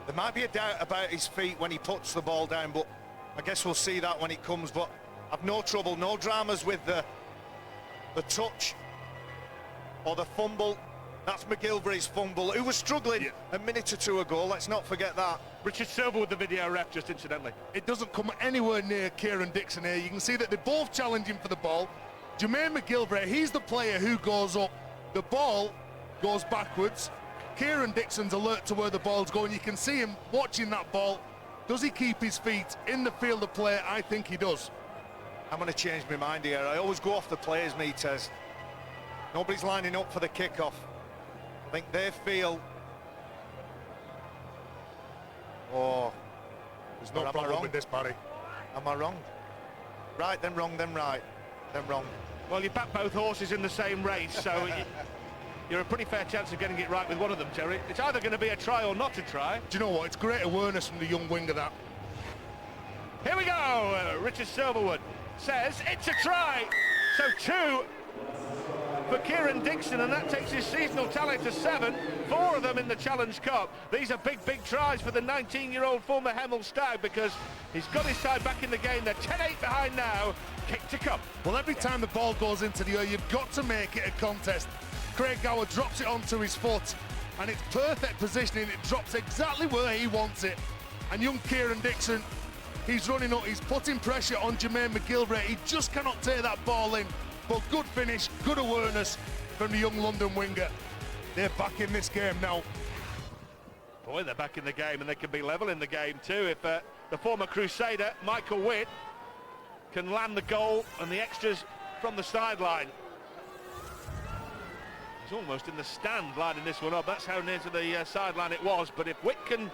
There might be a doubt about his feet when he puts the ball down, but I guess we'll see that when it comes. But I've no trouble, no dramas with the touch or the fumble. That's McGilvery's fumble, who was struggling a minute or two ago. Let's not forget that. Richard Silver with the video ref, just incidentally. It doesn't come anywhere near Kieran Dixon here. You can see that they're both challenging for the ball. Jermaine McGilvery, he's the player who goes up. The ball goes backwards. Kieran Dixon's alert to where the ball's going. You can see him watching that ball. Does he keep his feet in the field of play? I think he does. I'm going to change my mind here. I always go off the players' meters. Nobody's lining up for the kickoff. I think they feel... Oh, there's no problem with this, Barry. Am I wrong? Right, then wrong, then right, then wrong. Well, you back both horses in the same race, so you're a pretty fair chance of getting it right with one of them, Terry. It's either going to be a try or not a try. Do you know what? It's great awareness from the young winger, that. Here we go. Richard Silverwood says it's a try. So 2 for Kieran Dixon, and that takes his seasonal tally to 7. 4 of them in the Challenge Cup. These are big, big tries for the 19-year-old former Hemel Stag because he's got his side back in the game. They're 10-8 behind now. Kick to come. Well, every time the ball goes into the air, you've got to make it a contest. Craig Gower drops it onto his foot, and it's perfect positioning. It drops exactly where he wants it. And young Kieran Dixon, he's running up, he's putting pressure on Jermaine McGilvray. He just cannot take that ball in. But good finish, good awareness from the young London winger. They're back in this game now. Boy, they're back in the game, and they can be level in the game too if the former Crusader, Michael Witt, can land the goal and the extras from the sideline. He's almost in the stand lining this one up. That's how near to the sideline it was. But if Witt can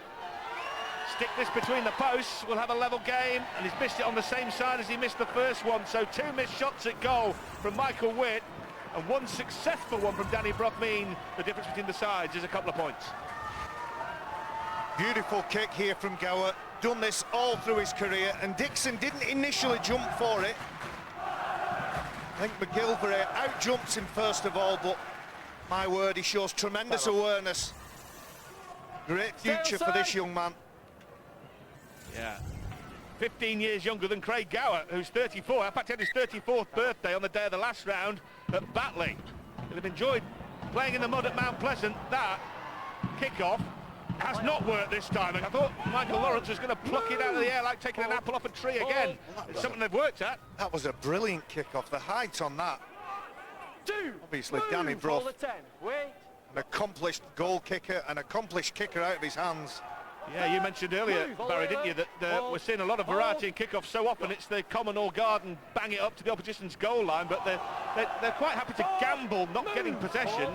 stick this between the posts, we'll have a level game, and he's missed it on the same side as he missed the first one. So 2 missed shots at goal from Michael Witt and 1 successful one from Danny Brough mean the difference between the sides is a couple of points. Beautiful kick here from Gower. Done this all through his career, and Dixon didn't initially jump for it. I think McGilvray out-jumps him first of all, but my word, he shows tremendous awareness. Great future for this young man. Yeah, 15 years younger than Craig Gower, who's 34. In fact, he had his 34th birthday on the day of the last round at Batley. He'll have enjoyed playing in the mud at Mount Pleasant. That kick-off has not worked this time. And I thought Michael Lawrence was going to pluck it out of the air like taking an apple off a tree again. It's something they've worked at. That was a brilliant kick-off. The height on that. Obviously, Danny Brough, an accomplished goal kicker, an accomplished kicker out of his hands. Yeah, you mentioned earlier, Barry, didn't you, that we're seeing a lot of variety in kick-offs. So often it's the common or garden, bang it up to the opposition's goal line, but they're quite happy to gamble not getting possession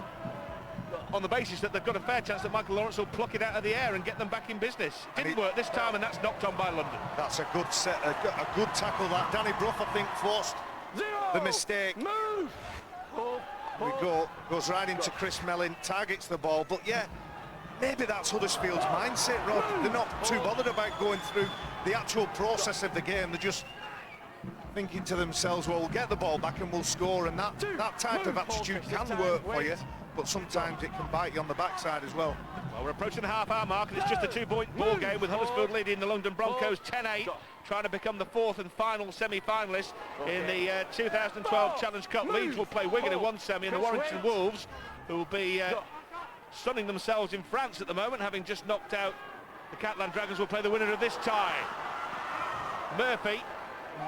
on the basis that they've got a fair chance that Michael Lawrence will pluck it out of the air and get them back in business. It didn't work this time, and that's knocked on by London. That's a good set, a good tackle that. Danny Brough, I think, forced the mistake. Goes right into Chris Mellin, targets the ball, but yeah, maybe that's Huddersfield's mindset, Rod. They're not too bothered about going through the actual process of the game. They're just thinking to themselves, well, we'll get the ball back and we'll score, and that type of attitude can work for you, but sometimes it can bite you on the backside as well. Well, we're approaching the half-hour mark, and it's just a 2-point ball game with Huddersfield leading the London Broncos 10-8, trying to become the 4th and final semi-finalist in the 2012 Challenge Cup. Leeds will play Wigan in one semi, and the Warrington Wolves, who will be sunning themselves in France at the moment, having just knocked out the Catalan Dragons, will play the winner of this tie. Murphy,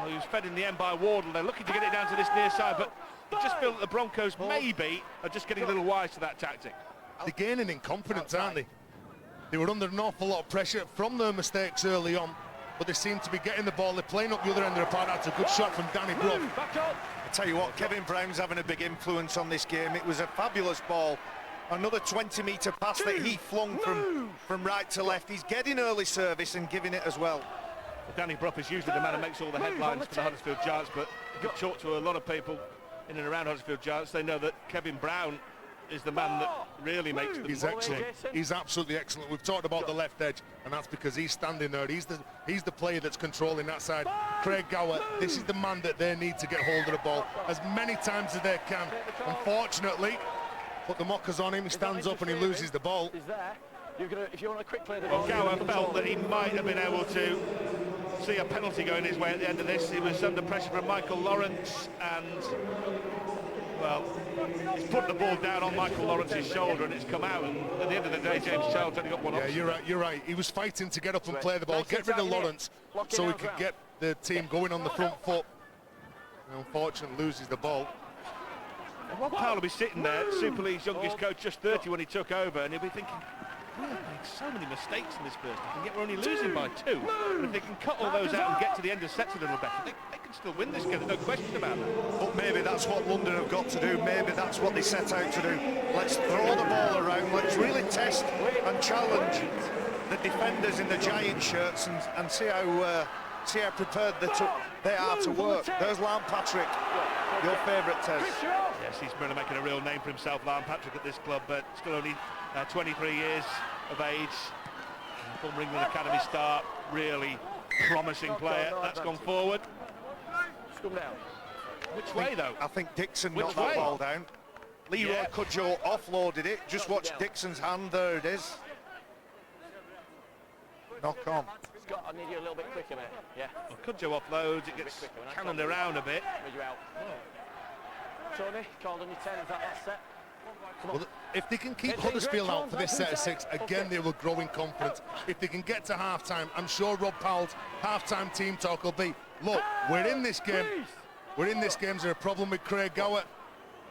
who's fed in the end by Wardle, they're looking to get it down to this near side, but I just feel that the Broncos maybe are just getting a little wise to that tactic. They're gaining in confidence, aren't they? They were under an awful lot of pressure from their mistakes early on, but they seem to be getting the ball. They're playing up the other end of the park. That's a good shot from Danny Brough. I tell you what, Kevin Brown's having a big influence on this game. It was a fabulous ball. Another 20-metre pass that he flung from right to left. He's getting early service and giving it as well. Danny Brough is usually the man who makes all the headlines for the Huddersfield Giants, but if you talk to a lot of people in and around Huddersfield Giants, they know that Kevin Brown is the man that really makes them. He's excellent. He's absolutely excellent. We've talked about the left edge, and that's because he's standing there. He's the player that's controlling that side. Craig Gower, this is the man that they need to get hold of the ball as many times as they can. Unfortunately, put the mockers on him, he stands up and he loses the ball. If you want a quick play, well, Gower felt that he might have been able to see a penalty going his way at the end of this. He was under pressure from Michael Lawrence, and well, he's put the ball down on Michael Lawrence's shoulder and it's come out, and at the end of the day James Child's only got one option. Yeah, you're right. He was fighting to get up and play the ball, get rid of Lawrence so he could get the team going on the front foot. And unfortunately loses the ball. Rob Powell will be sitting there, Super League's youngest coach, just 30 when he took over, and he'll be thinking, we have made so many mistakes in this first half, and yet we're only losing by 2. And if they can cut all those out and get to the end of sets a little better, they can still win this game, there's no question about that. But maybe that's what London have got to do. Maybe that's what they set out to do. Let's throw the ball around. Let's really test and challenge the defenders in the Giant shirts and see how prepared they are to work. There's Lan Patrick, your favourite, Tez. Yes, he's really making a real name for himself, Lan Patrick, at this club, but still only 23 years of age. Former England Academy star, really promising player. That's gone forward. Which way, though? I think Dixon knocked that ball down. Leroy Cudjoe offloaded it. Just watch Dixon's hand. There it is. Knock on. Scott, I need you a little bit quicker, mate. Yeah. Well, Cudjoe offloads, it gets cannoned around a bit. Tony, called on your 10, is that set? Well, if they can keep Huddersfield out for this set of 6, again, they will grow in confidence. If they can get to half-time, I'm sure Rob Powell's half-time team talk will be, look, we're in this game. We're in this game. Is there a problem with Craig Gower?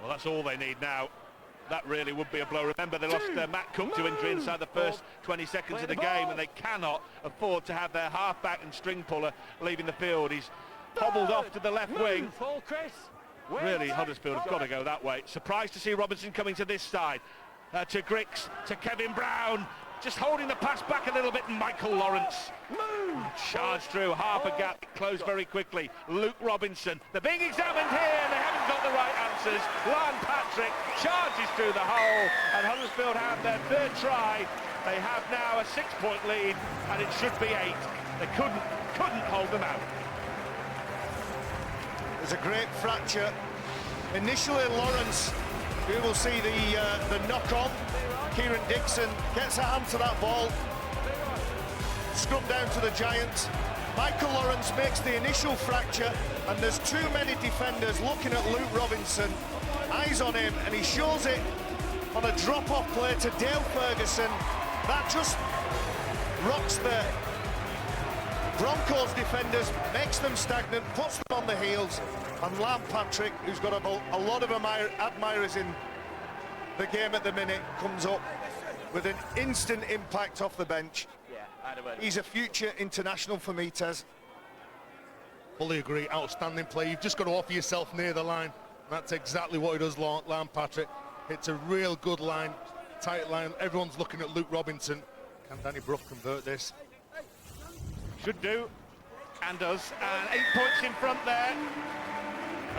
Well, that's all they need now. That really would be a blow. Remember, they lost Matt Cook to injury inside the first 20 seconds of the game, and they cannot afford to have their half-back and string puller leaving the field. He's hobbled off to the left wing. Really, Huddersfield have got to go that way. Surprised to see Robinson coming to this side. To Griggs, to Kevin Brown. Just holding the pass back a little bit. Michael Lawrence charged through half a gap, closed very quickly. Luke Robinson, they're being examined here, and they haven't got the right answers. Lan Patrick charges through the hole, and Huddersfield have their third try. They have now a 6-point lead, and it should be 8. They couldn't hold them out. There's a great fracture. Initially, Lawrence, we will see the knock-on. Kieran Dixon gets a hand to that ball. Scrubbed down to the Giants. Michael Lawrence makes the initial fracture, and there's too many defenders looking at Luke Robinson. Eyes on him, and he shows it on a drop-off play to Dale Ferguson. That just rocks the Broncos defenders, makes them stagnant, puts them on the heels, and Lan Patrick, who's got a lot of admirers in the game at the minute, comes up with an instant impact off the bench. He's a future international for me, Tez. Fully agree, outstanding play. You've just got to offer yourself near the line. That's exactly what he does, Lan Patrick. It's a real good line, tight line. Everyone's looking at Luke Robinson. Can Danny Brough convert this? Should do, and does, and 8 points in front there.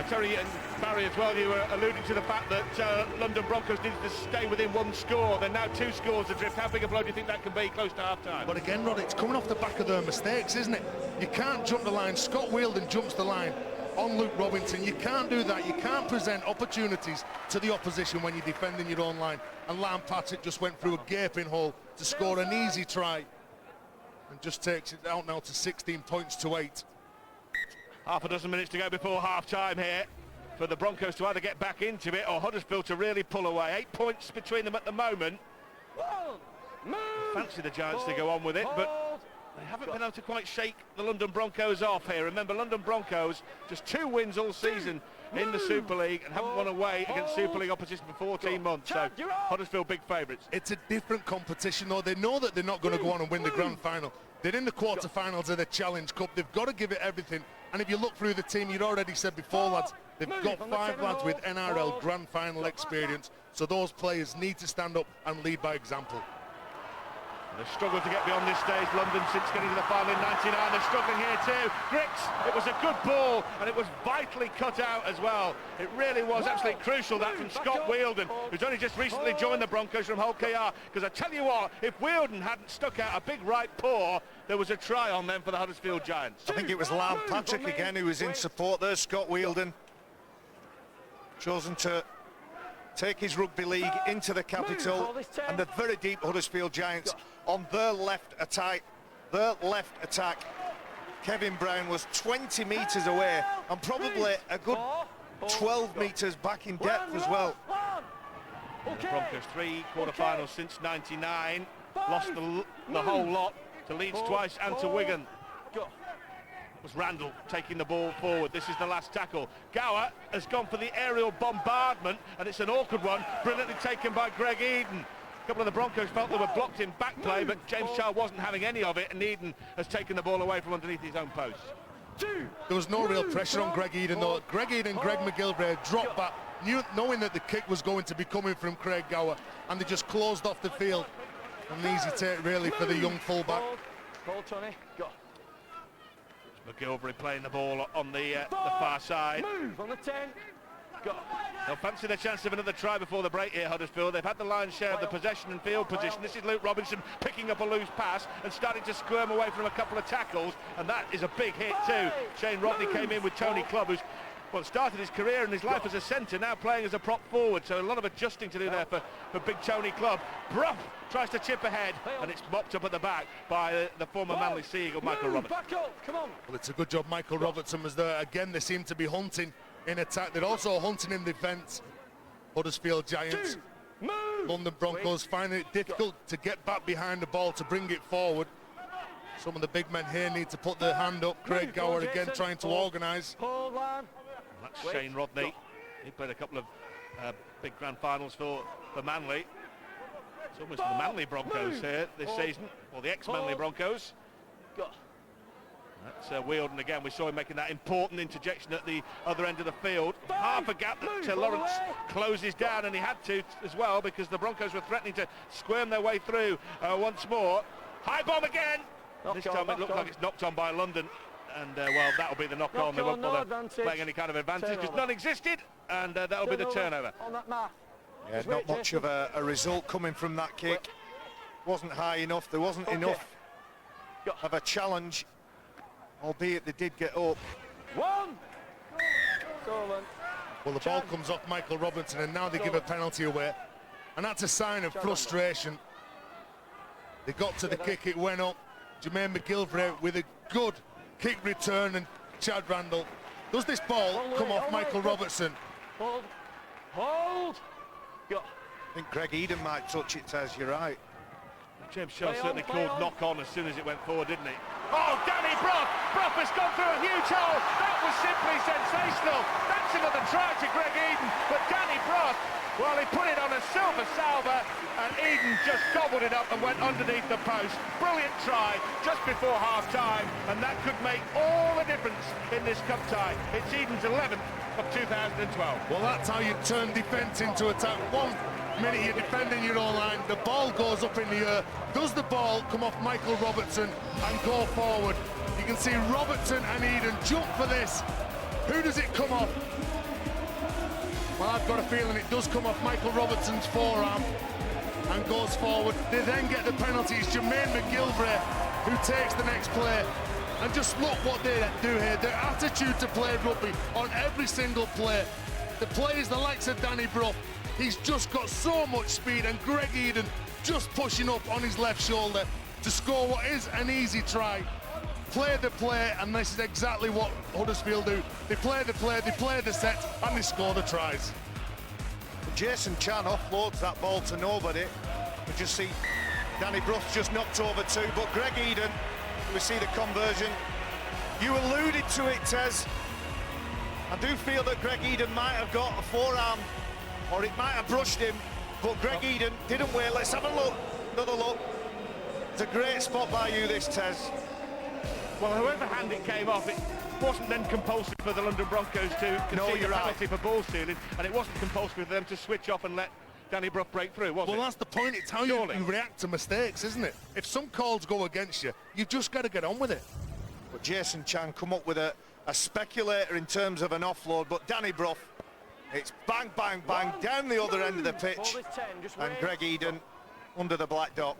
Terry and Barry as well, you were alluding to the fact that London Broncos needed to stay within 1 score. They're now 2 scores adrift. How big a blow do you think that can be close to half-time? But again, Rod, it's coming off the back of their mistakes, isn't it? You can't jump the line. Scott Wheeldon jumps the line on Luke Robinson. You can't do that. You can't present opportunities to the opposition when you're defending your own line. And Lan Patrick just went through a gaping hole to score an easy try. And just takes it out now to 16 points to 8. Half a dozen minutes to go before half-time here for the Broncos to either get back into it or Huddersfield to really pull away. 8 points between them at the moment. Fancy the Giants to go on with it, but they haven't been able to quite shake the London Broncos off here. Remember, London Broncos, just 2 wins all season in the Super League and haven't won away against Super League opposition for 14 months. So Huddersfield big favourites. It's a different competition, though. They know that they're not going to go on and win the grand final. They're in the quarterfinals of the Challenge Cup. They've got to give it everything. And if you look through the team, you'd already said before, lads, they've got 5 lads with NRL grand final experience. So those players need to stand up and lead by example. They've struggled to get beyond this stage, London, since getting to the final in 99. They're struggling here too. Griggs, it was a good ball, and it was vitally cut out as well. It really was absolutely crucial, that from Scott Wheeldon, who's only just recently joined the Broncos from Hull KR. Because I tell you what, if Wheeldon hadn't stuck out a big right paw, there was a try on them for the Huddersfield Giants. I think it was Lan Patrick again who was in support there. Scott Wheeldon chosen to take his rugby league into the capital, and the very deep Huddersfield Giants on their left attack. Kevin Brown was 20 metres away and probably a good 12 metres back in depth as well. The Broncos 3 quarter-finals since 99, lost the whole lot to Leeds twice and to Wigan. Was Randall taking the ball forward. This is the last tackle. Gower has gone for the aerial bombardment, and it's an awkward one, brilliantly taken by Greg Eden. A couple of the Broncos felt they were blocked in back play, but James Child wasn't having any of it, and Eden has taken the ball away from underneath his own post. There was no real pressure on Greg Eden, though. Greg Eden and Greg McGilvray dropped back, knowing that the kick was going to be coming from Craig Gower, and they just closed off the field. An easy take, really, for the young fullback. Ball, Tony. Go. McGilvray playing the ball on the far side. Move on the 10. Go. They'll fancy the chance of another try before the break here, Huddersfield. They've had the lion's share of the possession and field position. This is Luke Robinson picking up a loose pass and starting to squirm away from a couple of tackles, and that is a big hit too. Shane Rodney came in with Tony Clubb, who's started his career and his life as a centre, now playing as a prop forward, so a lot of adjusting to do there for big Tony Clubb. Brough tries to chip ahead, and it's mopped up at the back by the former Manly Sea Eagle, Michael Robertson. Back up, come on. Well, it's a good job Michael Robertson was there. Again, they seem to be hunting in attack. They're also hunting in defence. Huddersfield Giants. Move. London Broncos finding it difficult to get back behind the ball to bring it forward. Some of the big men here need to put their hand up. Craig Gower again trying to organise. Hold line. That's Shane Rodney. He played a couple of big grand finals for Manly. It's almost the Manly Broncos here this season, or the ex-Manly Broncos. Go. That's Wielden again. We saw him making that important interjection at the other end of the field. Half a gap that Lawrence closes down, and he had to as well because the Broncos were threatening to squirm their way through once more. High bomb again. This time it looked like it's knocked on by London, and well, that'll be the knock-on. They won't bother playing any kind of advantage because none existed, and that'll be the turnover. On that mark. Yeah, not much of a result coming from that kick. Wasn't high enough. There wasn't enough of a challenge, albeit they did get up. One. Stolen. Well, the ball comes off Michael Robinson, and now they give a penalty away, and that's a sign of frustration. They got to the kick, it went up. Jermaine McGilvray with a good kick return, and Chad Randall. Does this ball come off Michael Robertson? Hold. Hold. Go. I think Greg Eden might touch it, Tez, you're right. James Shaw certainly called knock on as soon as it went forward, didn't he? Oh, Danny Brough! Brough has gone through a huge hole. That was simply sensational. That's another try to Greg Eden, but Danny Brough, well, he put it on a silver salver, and Eden just gobbled it up and went underneath the post. Brilliant try just before half-time, and that could make all the difference in this cup tie. It's Eden's 11th of 2012. Well, that's how you turn defence into attack. 1 minute you're defending your own line, the ball goes up in the air. Does the ball come off Michael Robertson and go forward? You can see Robertson and Eden jump for this. Who does it come off? Well, I've got a feeling it does come off Michael Robertson's forearm and goes forward. They then get the penalty. It's Jermaine McGilvray who takes the next play. And just look what they do here. Their attitude to play rugby on every single play. The players, the likes of Danny Brough, he's just got so much speed, and Greg Eden just pushing up on his left shoulder to score what is an easy try. Play the play, and this is exactly what Huddersfield do. They play the play, they play the set, and they score the tries. Jason Chan offloads that ball to nobody. We just see Danny Brough just knocked over 2, but Greg Eden, we see the conversion. You alluded to it, Tez. I do feel that Greg Eden might have got a forearm, or it might have brushed him, but Greg Eden didn't wait. Let's have a look, another look. It's a great spot by you, this, Tez. Well, whoever hand it came off, it wasn't then compulsory for the London Broncos to concede a penalty for ball stealing, and it wasn't compulsory for them to switch off and let Danny Brough break through, was it? Well, that's the point. It's how you react to mistakes, isn't it? If some calls go against you, you've just got to get on with it. But Jason Chan come up with a speculator in terms of an offload, but Danny Brough, it's bang, bang, bang, down the other end of the pitch, and Greg Eden under the black dot.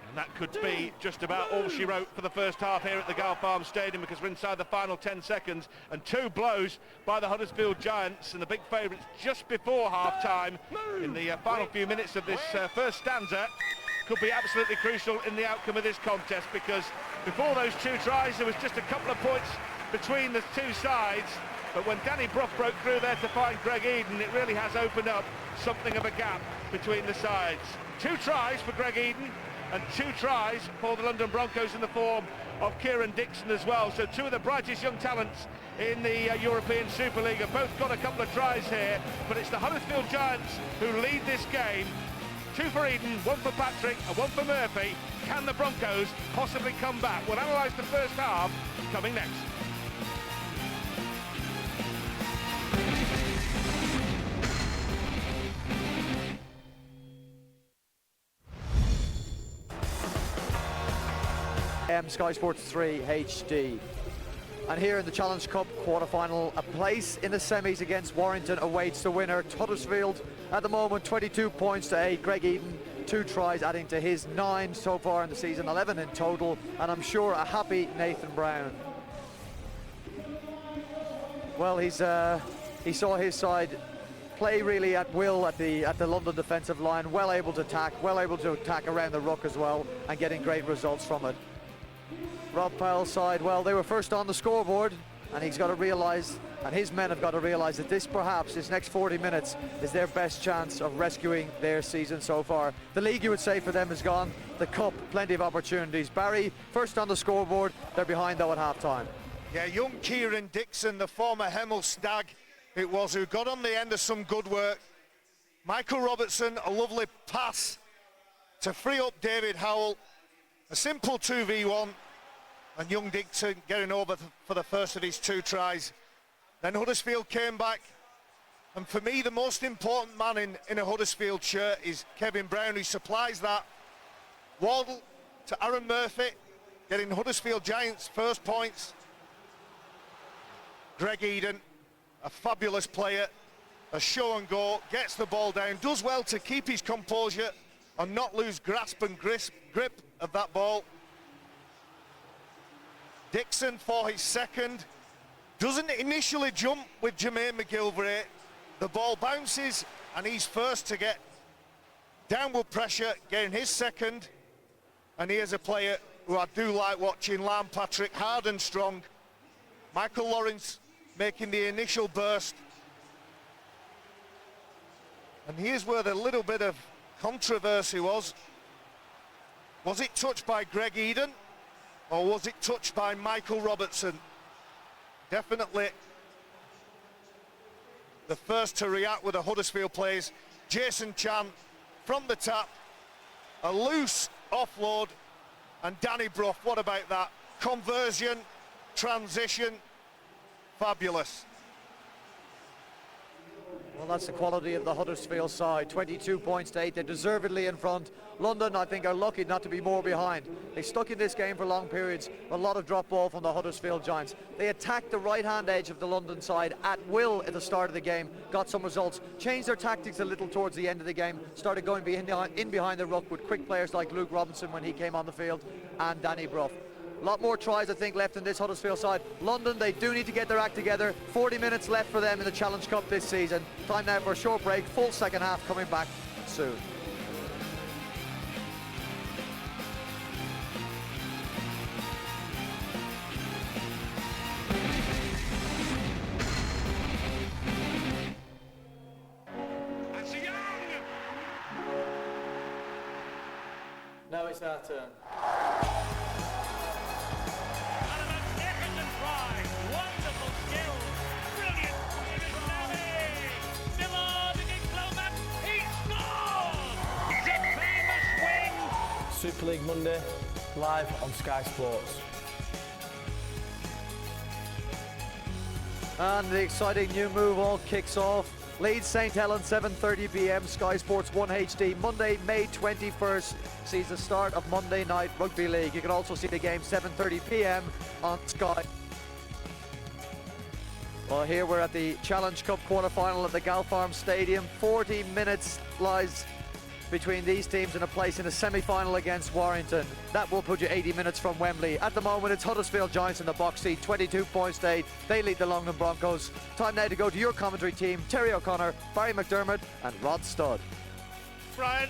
And that could be just about all she wrote for the first half here at the Gulf Farm Stadium, because we're inside the final 10 seconds, and 2 blows by the Huddersfield Giants, and the big favourites just before half-time in the final few minutes of this first stanza could be absolutely crucial in the outcome of this contest, because before those 2 tries there was just a couple of points between the 2 sides, but when Danny Brough broke through there to find Greg Eden, it really has opened up something of a gap between the sides. 2 tries for Greg Eden, and 2 tries for the London Broncos in the form of Kieran Dixon as well. So 2 of the brightest young talents in the European Super League have both got a couple of tries here, but it's the Huddersfield Giants who lead this game. 2 for Eden, 1 for Patrick and 1 for Murphy. Can the Broncos possibly come back? We'll analyse the first half coming next. Sky Sports 3 HD. And here in the Challenge Cup quarter-final, a place in the semis against Warrington awaits the winner. Huddersfield at the moment 22 points to 8. Greg Eden 2 tries, adding to his 9 so far in the season, 11 in total, and I'm sure a happy Nathan Brown. Well, he saw his side play really at will at the London defensive line, well able to attack around the ruck as well, and getting great results from it. Rob Powell's side, well, they were first on the scoreboard, and he's got to realise, and his men have got to realise that this next 40 minutes is their best chance of rescuing their season so far. The league, you would say, for them is gone. The cup, plenty of opportunities. Barry, first on the scoreboard. They're behind though at half-time. Yeah, young Kieran Dixon, the former Hemel Stag, it was, who got on the end of some good work. Michael Robertson, a lovely pass to free up David Howell. A simple 2v1, and young Dixon getting over for the first of his 2 tries. Then Huddersfield came back, and for me the most important man in a Huddersfield shirt is Kevin Brown, who supplies that. Wardle to Aaron Murphy, getting Huddersfield Giants first points. Greg Eden, a fabulous player, a show and go, gets the ball down, does well to keep his composure and not lose grasp and grip of that ball. Dixon for his second, doesn't initially jump with Jermaine McGilvray. The ball bounces and he's first to get downward pressure, getting his second. And here's a player who I do like watching, Lam Patrick, hard and strong. Michael Lawrence making the initial burst. And here's where the little bit of controversy was. Was it touched by Greg Eden, or was it touched by Michael Robertson? Definitely the first to react with the Huddersfield players. Jason Chan from the tap, a loose offload, and Danny Brough, what about that? Conversion, transition, fabulous. Well, that's the quality of the Huddersfield side. 22 points to 8. They're deservedly in front. London, I think, are lucky not to be more behind. They stuck in this game for long periods. A lot of drop ball from the Huddersfield Giants. They attacked the right-hand edge of the London side at will at the start of the game. Got some results. Changed their tactics a little towards the end of the game. Started going in behind the ruck with quick players like Luke Robinson when he came on the field, and Danny Brough. A lot more tries, I think, left in this Huddersfield side. London, they do need to get their act together. 40 minutes left for them in the Challenge Cup this season. Time now for a short break. Full second half coming back soon. Now it's our turn. Super League Monday, live on Sky Sports. And the exciting new move all kicks off. Leeds St Helens, 7:30 p.m. Sky Sports 1 HD. Monday, May 21st sees the start of Monday Night Rugby League. You can also see the game 7:30 p.m. on Sky. Well, here we're at the Challenge Cup quarter-final at the Galfarm Stadium. 40 minutes lies between these teams in a place in a semi-final against Warrington. That will put you 80 minutes from Wembley. At the moment, it's Huddersfield Giants in the box seat, 22 points to 8. They lead the London Broncos. Time now to go to your commentary team, Terry O'Connor, Barry McDermott and Rod Studd. Brian,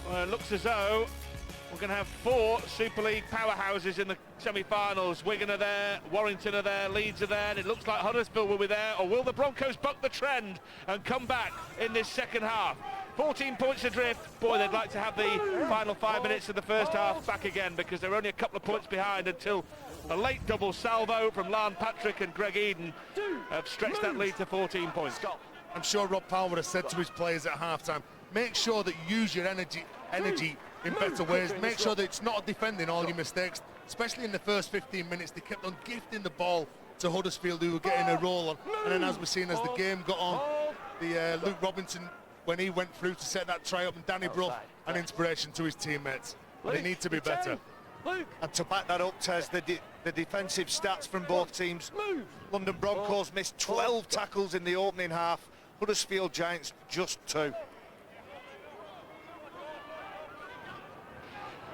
well, it looks as though we're going to have 4 Super League powerhouses in the semi-finals. Wigan are there, Warrington are there, Leeds are there, and it looks like Huddersfield will be there. Or will the Broncos buck the trend and come back in this second half? 14 points adrift. Boy, they'd like to have the final 5 minutes of the first half back again, because they're only a couple of points behind until a late double salvo from Lam Patrick and Greg Eden have stretched that lead to 14 points. I'm sure Rob Powell would have said to his players at half-time, make sure that you use your energy in better ways. Make sure that it's not defending all your mistakes, especially in the first 15 minutes. They kept on gifting the ball to Huddersfield, who were getting a roll on. And then, as we're seeing, as the game got on, the Luke Robinson, when he went through to set that try up, and Danny Brough, an inspiration to his teammates. They need to be better. And to back that up, Tez, the defensive stats from both teams. London Broncos missed 12 tackles in the opening half. Huddersfield Giants just 2.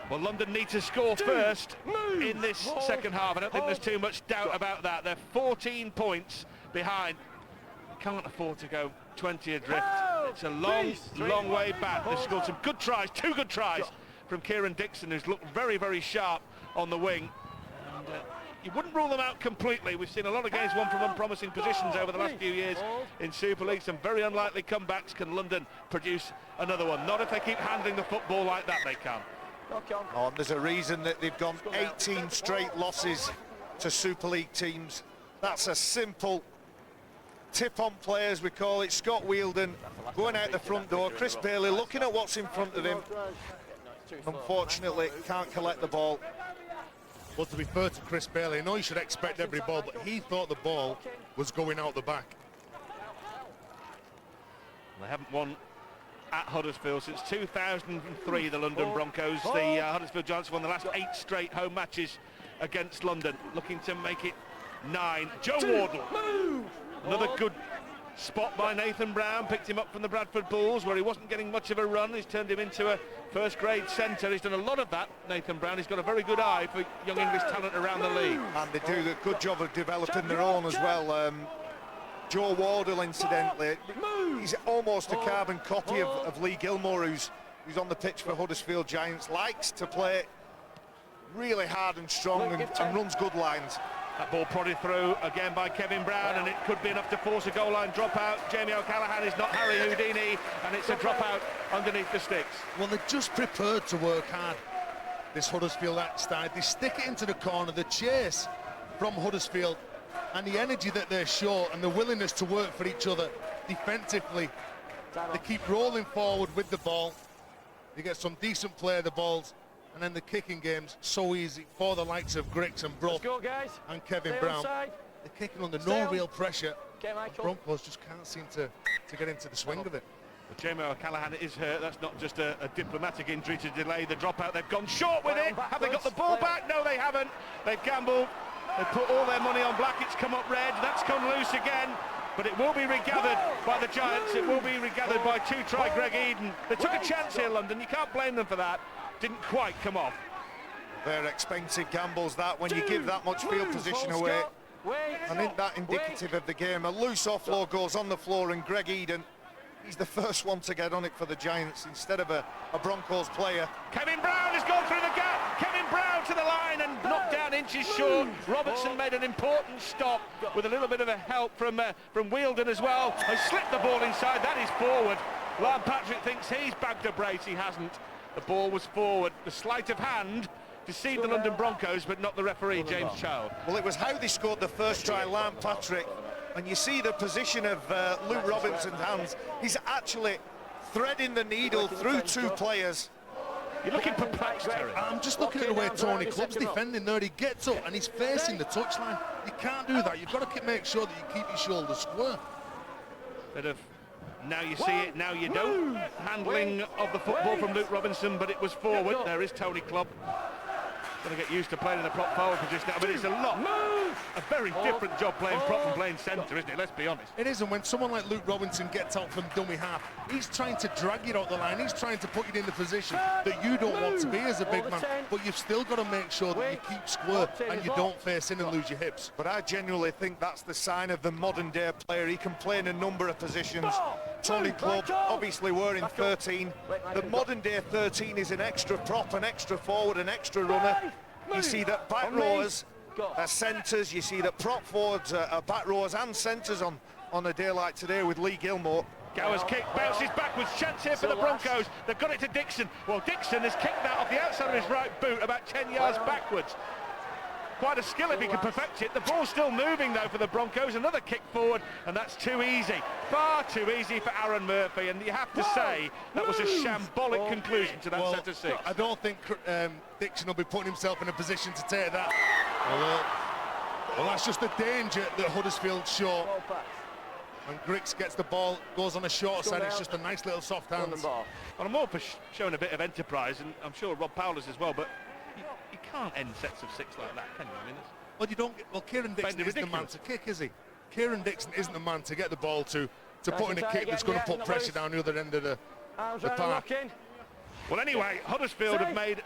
Well, London need to score first in this second half. I don't think there's too much doubt about that. They're 14 points behind. Can't afford to go 20 adrift. It's a long way back. They've scored some good tries, 2 good tries from Kieran Dixon, who's looked very, very sharp on the wing. And you wouldn't rule them out completely. We've seen a lot of games won from unpromising positions over the last few years in Super League. Some very unlikely comebacks. Can London produce another one? Not if they keep handling the football like that, they can. Oh, and there's a reason that they've gone 18 straight losses to Super League teams. That's a simple tip on players, we call it. Scott Wheeldon going out the front door. Chris Bailey looking at what's in front of him. Unfortunately, can't collect the ball. Well, to be fair to Chris Bailey, I know you should expect every ball, but he thought the ball was going out the back. They haven't won at Huddersfield since 2003, the London Broncos. The Huddersfield Giants won the last 8 straight home matches against London, looking to make it 9. Joe Wardle, another good spot by Nathan Brown, picked him up from the Bradford Bulls, where he wasn't getting much of a run. He's turned him into a first-grade centre. He's done a lot of that, Nathan Brown. He's got a very good eye for young English talent around the league. And they do a good job of developing their own as well. Joe Wardle, incidentally, he's almost a carbon copy of Lee Gilmore, who's on the pitch for Huddersfield Giants. Likes to play really hard and strong and runs good lines. That ball prodded through again by Kevin Brown, and it could be enough to force a goal line dropout. Jamie O'Callaghan is not Harry Houdini, and it's a dropout underneath the sticks. Well, they're just prepared to work hard, this Huddersfield side. They stick it into the corner, the chase from Huddersfield, and the energy that they show and the willingness to work for each other defensively. They keep rolling forward with the ball. They get some decent play of the balls. And then the kicking game's so easy for the likes of Griggs and Brough and Kevin Brown. They're kicking under no real pressure. Broncos just can't seem to get into the swing of it. But Jamie O'Callaghan is hurt. That's not just a diplomatic injury to delay the dropout. They've gone short with it. Have they got the ball back? No, they haven't. They've gambled. They've put all their money on black. It's come up red. That's come loose again. But it will be regathered by the Giants. It will be regathered by 2-try Greg Eden. They took a chance here, London. You can't blame them for that. Didn't quite come off. They're expensive gambles, that, when you give that much field position away. And isn't that indicative of the game? A loose offload goes on the floor, and Greg Eden, he's the first one to get on it for the Giants instead of a Broncos player. Kevin Brown has gone through the gap. Kevin Brown to the line and knocked down inches short. Robertson made an important stop with a little bit of a help from Wheeldon as well. They slipped the ball inside. That is forward. Liam Patrick thinks he's bagged a brace. He hasn't. The ball was forward. The sleight of hand deceived the London Broncos, but not the referee, James Child. Well, it was how they scored the first try, Liam Patrick. And you see the position of Luke Robinson's hands. He's actually threading the needle through 2 players. You're looking perplexed, Terry. I'm just looking at the way Tony Clubb's defending there. He gets up and he's facing the touchline. You can't do that. You've got to make sure that you keep your shoulders square. Bit of now you see it, now you don't. Handling of the football from Luke Robinson, but it was forward. There is Tony Clubb. Going to get used to playing in the prop forward position now, but it's a very different job playing prop and playing centre, isn't it? Let's be honest. It is, and when someone like Luke Robinson gets out from dummy half, he's trying to drag you out the line. He's trying to put you in the position that you don't want to be as a big man, but you've still got to make sure that you keep square and you don't face in and lose your hips. But I genuinely think that's the sign of the modern day player. He can play in a number of positions. Tony Clubb, obviously wearing 13. The modern day 13 is an extra prop, an extra forward, an extra runner. You see that back rowers are centres. You see that prop forwards are back rowers and centres on a day like today with Lee Gilmore. Gower's kick bounces backwards. Chance here for the Broncos. They've got it to Dixon. Well, Dixon has kicked that off the outside of his right boot about 10 yards backwards. Quite a skill if he can perfect it. The ball's still moving though for the Broncos. Another kick forward, and that's too easy. Far too easy for Aaron Murphy, and you have to say that was a shambolic conclusion to that centre six. I don't think Dixon will be putting himself in a position to take that. Well, that's just the danger that Huddersfield show. When Griggs gets the ball, goes on the short side, it's just a nice little soft hands. Well, I'm all for showing a bit of enterprise, and I'm sure Rob Powell is as well, but you can't end sets of 6 like that, can you? I mean, well, you don't. Well, Kieran Dixon isn't the man to kick, is he? Kieran Dixon isn't the man to get the ball to put in a kick that's going to put pressure down the other end of the park. Well, anyway, Huddersfield have made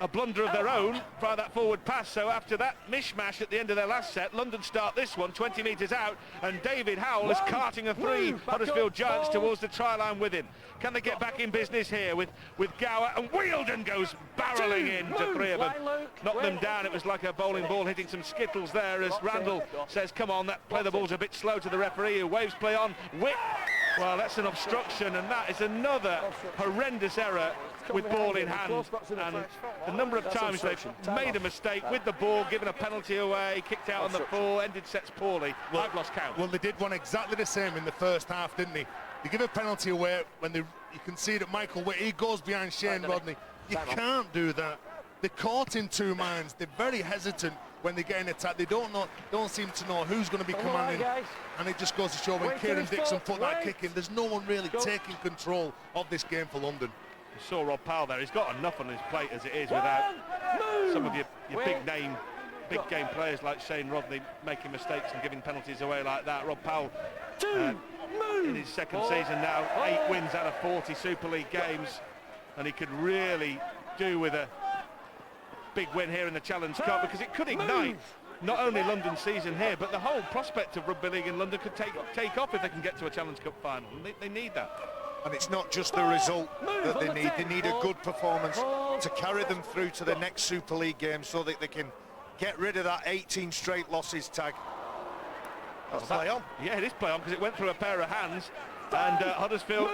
a blunder of their own by that forward pass. So after that mishmash at the end of their last set, London start this one 20 metres out, and David Howell is carting a three Huddersfield Giants towards the try line with him. Can they get back in business here with Gower, and Wielden goes barrelling in to three of them. Knocked them down. It was like a bowling ball hitting some skittles there as Randall says, come on, that play the ball's a bit slow to the referee, who waves play on. Well, that's an obstruction, and that is another horrendous error with ball in hand, and the number of times they've made a mistake with the ball, given a penalty away, kicked out on the full, ended sets poorly. I've lost count. Well, they did one exactly the same in the first half, didn't they? They give a penalty away when you can see that Michael Witt, he goes behind Shane Rodney. You can't do that. They're caught in two minds. They're very hesitant when they get in attack. They don't seem to know who's going to be commanding, and it just goes to show when Kieran Dixon put that kick in, there's no one really taking control of this game for London. You saw Rob Powell there. He's got enough on his plate as it is without some of your big name, big game players like Shane Rodney making mistakes and giving penalties away like that. Rob Powell in his second season now, 8 wins out of 40 Super League games, and he could really do with a big win here in the Challenge Cup, because it could ignite not only London's season here, but the whole prospect of rugby league in London could take off if they can get to a Challenge Cup final. They need that. And it's not just the result that they need a good performance to carry them through to the next Super League game, so that they can get rid of that 18 straight losses tag. That's play on. Yeah, it is play on, because it went through a pair of hands, and Huddersfield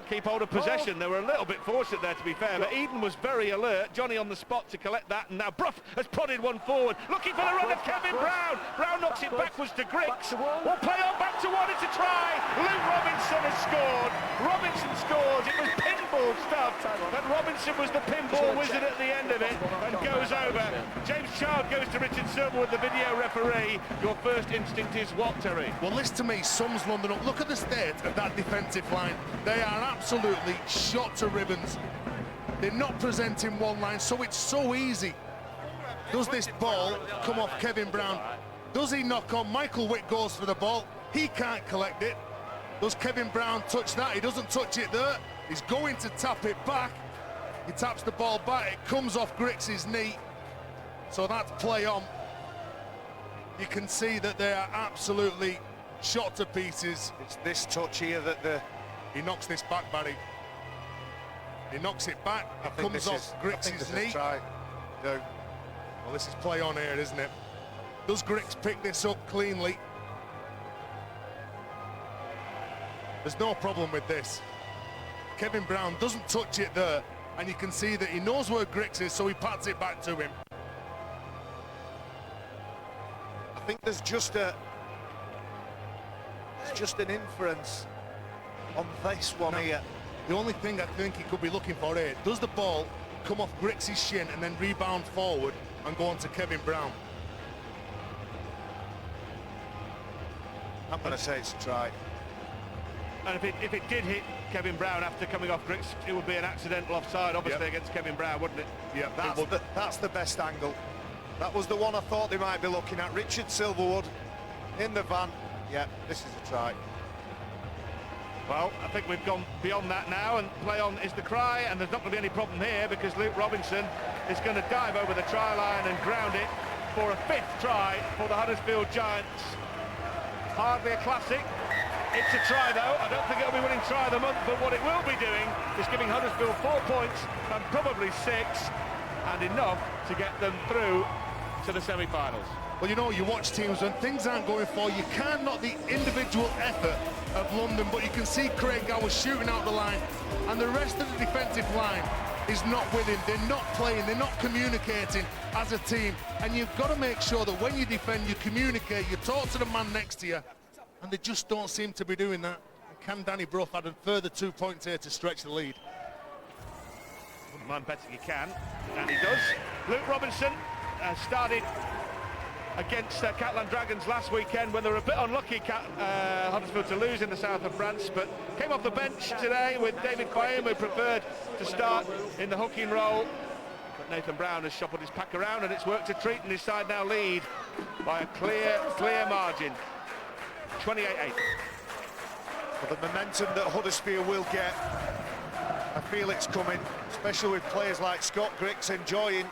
keep hold of possession. They were a little bit fortunate there, to be fair, but Eden was very alert. Johnny on the spot to collect that, and now Brough has prodded one forward, looking for the run of Kevin Brown. Brown knocks it backwards to Griggs. Will play on back to one. It's a try. Luke Robinson has scored. Robinson scores. It was pinball stuff, but Robinson was the pinball wizard at the end of it and goes over. James Child goes to Richard Silverwood, the video referee. Your first instinct is what, Terry? Well, this to me sums London up. Look at the state of that defensive line. They are absolutely shot to ribbons. They're not presenting one line, so it's so easy. Does this ball come off Kevin Brown? Does he knock on? Michael Witt goes for the ball. He can't collect it. Does Kevin Brown touch that? He doesn't touch it there. He's going to tap it back. He taps the ball back. It comes off Griggs' knee. So that's play on. You can see that they are absolutely shot to pieces. It's this touch here that he knocks this back, Barry. He knocks it back. It comes off Griggs' knee. No. Well, this is play on here, isn't it? Does Griggs pick this up cleanly? There's no problem with this. Kevin Brown doesn't touch it there, and you can see that he knows where Griggs is, so he pats it back to him. I think there's just an inference on this one here. The only thing I think he could be looking for here, does the ball come off Griggs' shin and then rebound forward and go on to Kevin Brown? I'm going to say it's a try. And if it did hit Kevin Brown after coming off Griggs, it would be an accidental offside, obviously, against Kevin Brown, wouldn't it? Yeah, that's the best angle. That was the one I thought they might be looking at. Richard Silverwood in the van. Yeah, this is a try. Well, I think we've gone beyond that now, and play on is the cry, and there's not going to be any problem here, because Luke Robinson is going to dive over the try line and ground it for a 5th try for the Huddersfield Giants. Hardly a classic. It's a try, though. I don't think it'll be winning try of the month, but what it will be doing is giving Huddersfield 4 points and probably 6, and enough to get them through to the semi-finals. Well, you know, you watch teams when things aren't going for you, can't knock the individual effort of London, but you can see Craig Gower shooting out the line, and the rest of the defensive line is not with him. They're not playing, they're not communicating as a team, and you've got to make sure that when you defend, you communicate, you talk to the man next to you, and they just don't seem to be doing that. And can Danny Brough add a further 2 points here to stretch the lead? Wouldn't mind betting he can, and he does. Luke Robinson started against Catalan Dragons last weekend when they were a bit unlucky, Huddersfield, to lose in the south of France, but came off the bench today with David Quayne, who preferred to start in the hooking role. But Nathan Brown has shuffled his pack around, and it's worked a treat, and his side now lead by a clear margin. 28-8. Well, the momentum that Huddersfield will get I feel it's coming, especially with players like Scott Griggs enjoying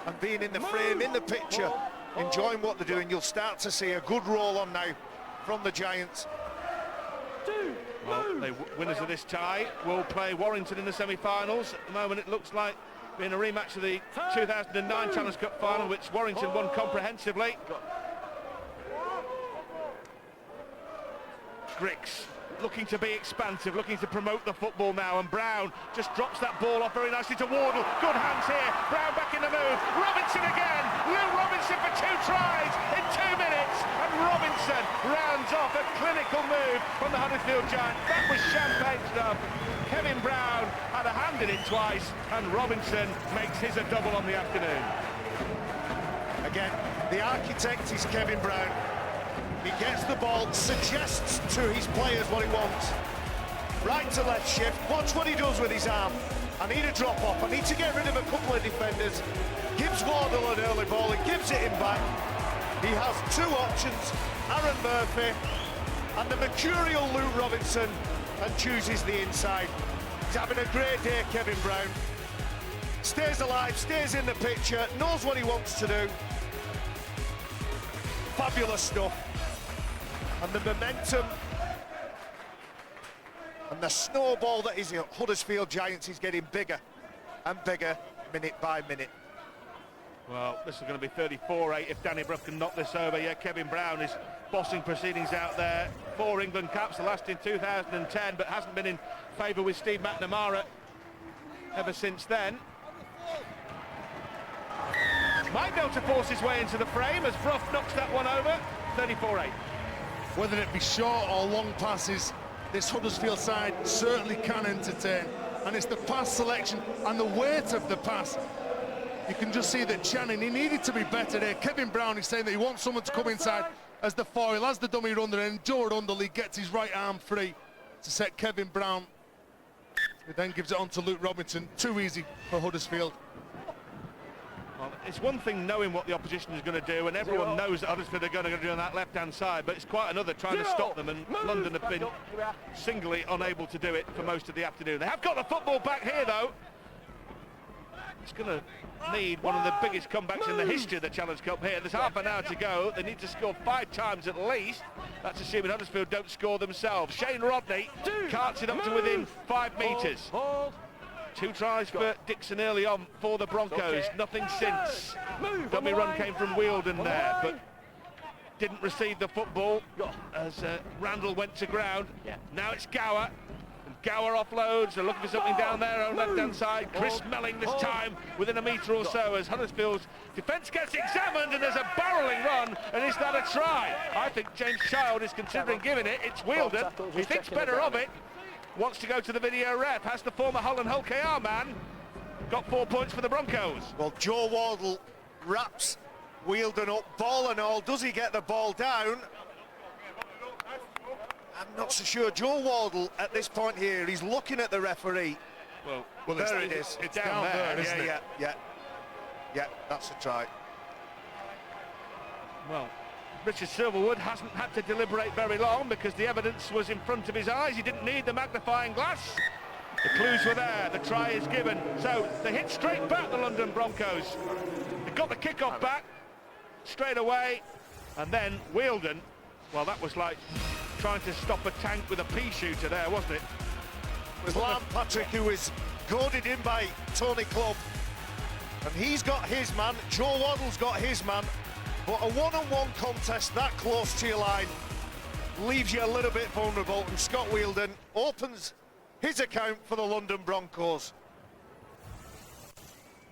and being in the frame, in the picture, enjoying what they're doing. You'll start to see a good roll on now from the Giants. Well, the winners of this tie will play Warrington in the semi-finals. At the moment, it looks like being a rematch of the 2009 Challenge Cup final, which Warrington won comprehensively. Griggs looking to be expansive, looking to promote the football now, and Brown just drops that ball off very nicely to Wardle. Good hands here, Brown back in the move, Robinson again, Lou Robinson for 2 tries in 2 minutes, and Robinson rounds off a clinical move from the Huddersfield Giants. That was champagne stuff. Kevin Brown had a hand in it twice, and Robinson makes his a double on the afternoon. Again, the architect is Kevin Brown. He gets the ball, suggests to his players what he wants. Right to left shift, watch what he does with his arm. I need a drop off, I need to get rid of a couple of defenders. Gives Wardle an early ball, and gives it him back. He has 2 options, Aaron Murphy and the mercurial Lou Robinson, and chooses the inside. He's having a great day, Kevin Brown. Stays alive, stays in the picture, knows what he wants to do. Fabulous stuff. And the momentum and the snowball that is the Huddersfield Giants is getting bigger and bigger minute by minute. Well, this is going to be 34-8 if Danny Brough can knock this over. Yeah, Kevin Brown is bossing proceedings out there. 4 England caps, the last in 2010, but hasn't been in favour with Steve McNamara ever since then. Might be able to force his way into the frame as Brough knocks that one over. 34-8. Whether it be short or long passes, this Huddersfield side certainly can entertain. And it's the pass selection and the weight of the pass. You can just see that Channing, he needed to be better there. Kevin Brown is saying that he wants someone to come inside as the foil, as the dummy runner, and Joe Underley gets his right arm free to set Kevin Brown, who then gives it on to Luke Robinson. Too easy for Huddersfield. Well, it's one thing knowing what the opposition is going to do, and everyone knows that Huddersfield are going to do on that left-hand side, but it's quite another trying to stop them, and London have been singly unable to do it for most of the afternoon. They have got the football back here, though. It's going to need one of the biggest comebacks in the history of the Challenge Cup here. There's half an hour to go. They need to score 5 times at least. That's assuming Huddersfield don't score themselves. Shane Rodney carts it up to within 5 metres. 2 tries for Dixon early on for the Broncos. Nothing since. Dummy run came from Wielden there, but didn't receive the football as Randall went to ground. Now it's Gower. Gower offloads, they're looking for something down there on left-hand side. Chris Melling this time within a metre or so as Huddersfield's defence gets examined, and there's a barrelling run, and is that a try? I think James Child is considering giving it. It's Wielden, he thinks better of it, wants to go to the video ref. Has the former Hull and Hull KR man got 4 points for the Broncos? Well, Joe Wardle wraps Wielden up, ball and all. Does he get the ball down? I'm not so sure. Joe Wardle at this point here, he's looking at the referee. Well, there it is. It's down there, isn't it? Yeah, that's a try. Well, Richard Silverwood hasn't had to deliberate very long because the evidence was in front of his eyes. He didn't need the magnifying glass. The clues were there. The try is given. So they hit straight back, the London Broncos. They got the kickoff back straight away, and then Wielden, well, that was like trying to stop a tank with a pea shooter there, wasn't it? It was Lam Patrick who was goaded in by Tony Clubb, and he's got his man. Joe Waddle's got his man, but a one-on-one contest that close to your line leaves you a little bit vulnerable, and Scott Wielden opens his account for the London Broncos.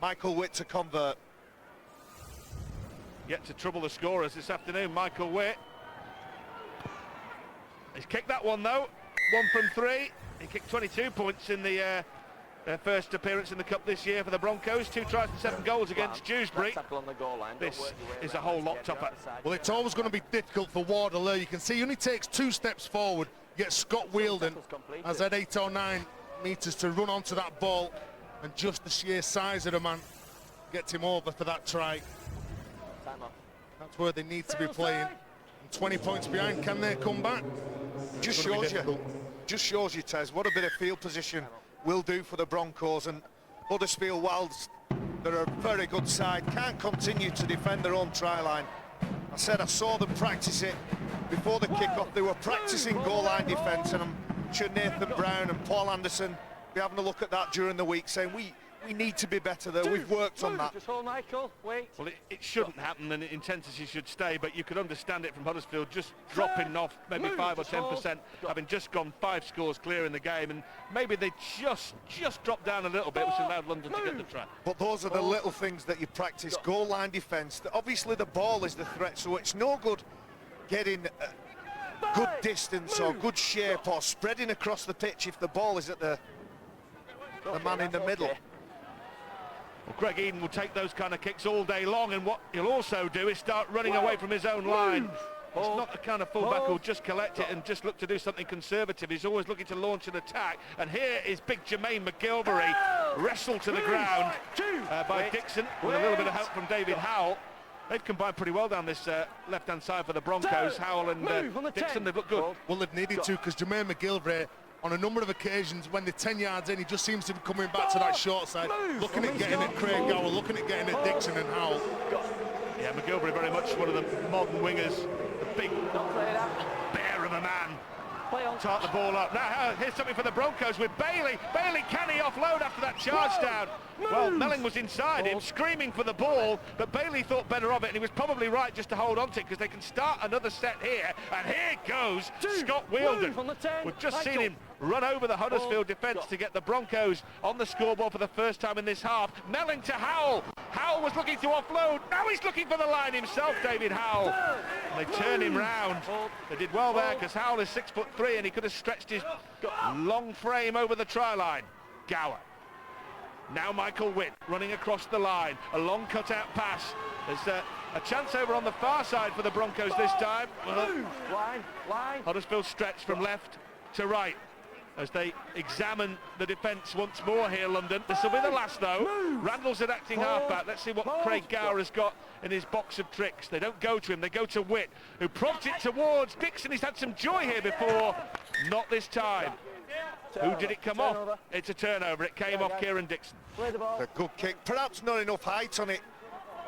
Michael Witt to convert. Yet to trouble the scorers this afternoon, Michael Witt. He's kicked that one though, 1 from 3. He kicked 22 points in the their first appearance in the Cup this year for the Broncos. 2 tries and 7 goals against Dewsbury. This is a whole lot tougher. Well, it's always going to be difficult for Wardle there. You can see he only takes 2 steps forward, yet Scott Wielden has had 8 or 9 metres to run onto that ball, and just the sheer size of the man gets him over for that try. That's where they need to be playing. 20 points behind, can they come back? Just shows you, Tez, what a bit of field position will do for the Broncos, and Huddersfield, whilst they're a very good side, can't continue to defend their own try line. I said I saw them practice it before the kick-off. They were practicing goal line defence, and I'm sure Nathan Brown and Paul Anderson be having a look at that during the week, saying we need to be better there. We've worked on that. Just hold, Michael. Wait. Well, it shouldn't happen, and intensity should stay, but you could understand it from Huddersfield just dropping off maybe 5 or 10%, having just gone 5 scores clear in the game, and maybe they just dropped down a little bit, which allowed London to get the try. But those are the little things that you practice. Goal line defence. Obviously the ball is the threat, so it's no good getting good distance or good shape or spreading across the pitch if the ball is at the man in the middle. Well, Greg Eden will take those kind of kicks all day long, and what he'll also do is start running away from his own line. He's not the kind of fullback who'll just collect it and just look to do something conservative. He's always looking to launch an attack, and here is big Jermaine McGilvery wrestled to the ground by Dixon with a little bit of help from David Howell. They've combined pretty well down this left-hand side for the Broncos. Howell and Dixon, they've looked good. Well, they've needed to, because Jermaine McGilvery, on a number of occasions, when they're 10 yards in, he just seems to be coming back to that short side, looking at getting at Craig Gower, looking at getting at Dixon and Howell. Yeah, McGilvery very much one of the modern wingers, the big bear of a man. Tart the ball up. Now here's something for the Broncos with Bailey. Bailey, can he offload after that charge down? Well, Melling was inside him, screaming for the ball, but Bailey thought better of it, and he was probably right just to hold on to it, because they can start another set here. And here goes Scott Wheeldon. We've just seen him run over the Huddersfield defence to get the Broncos on the scoreboard for the first time in this half. Melling to Howell. Howell was looking to offload. Now he's looking for the line himself, David Howell. And they turn him round. They did well there, because Howell is 6'3", and he could have stretched his long frame over the try line. Gower. Now Michael Witt running across the line. A long cut-out pass. There's a chance over on the far side for the Broncos this time. Well, Line. Huddersfield stretch from left to right as they examine the defence once more here, London. This will be the last, though. Randall's at acting halfback. Let's see what Craig Gower has got in his box of tricks. They don't go to him, they go to Witt, who prompts it towards Dixon. He's had some joy here before. Not this time. Who did it come off? It's a turnover. It came off Kieran Dixon. A good kick. Perhaps not enough height on it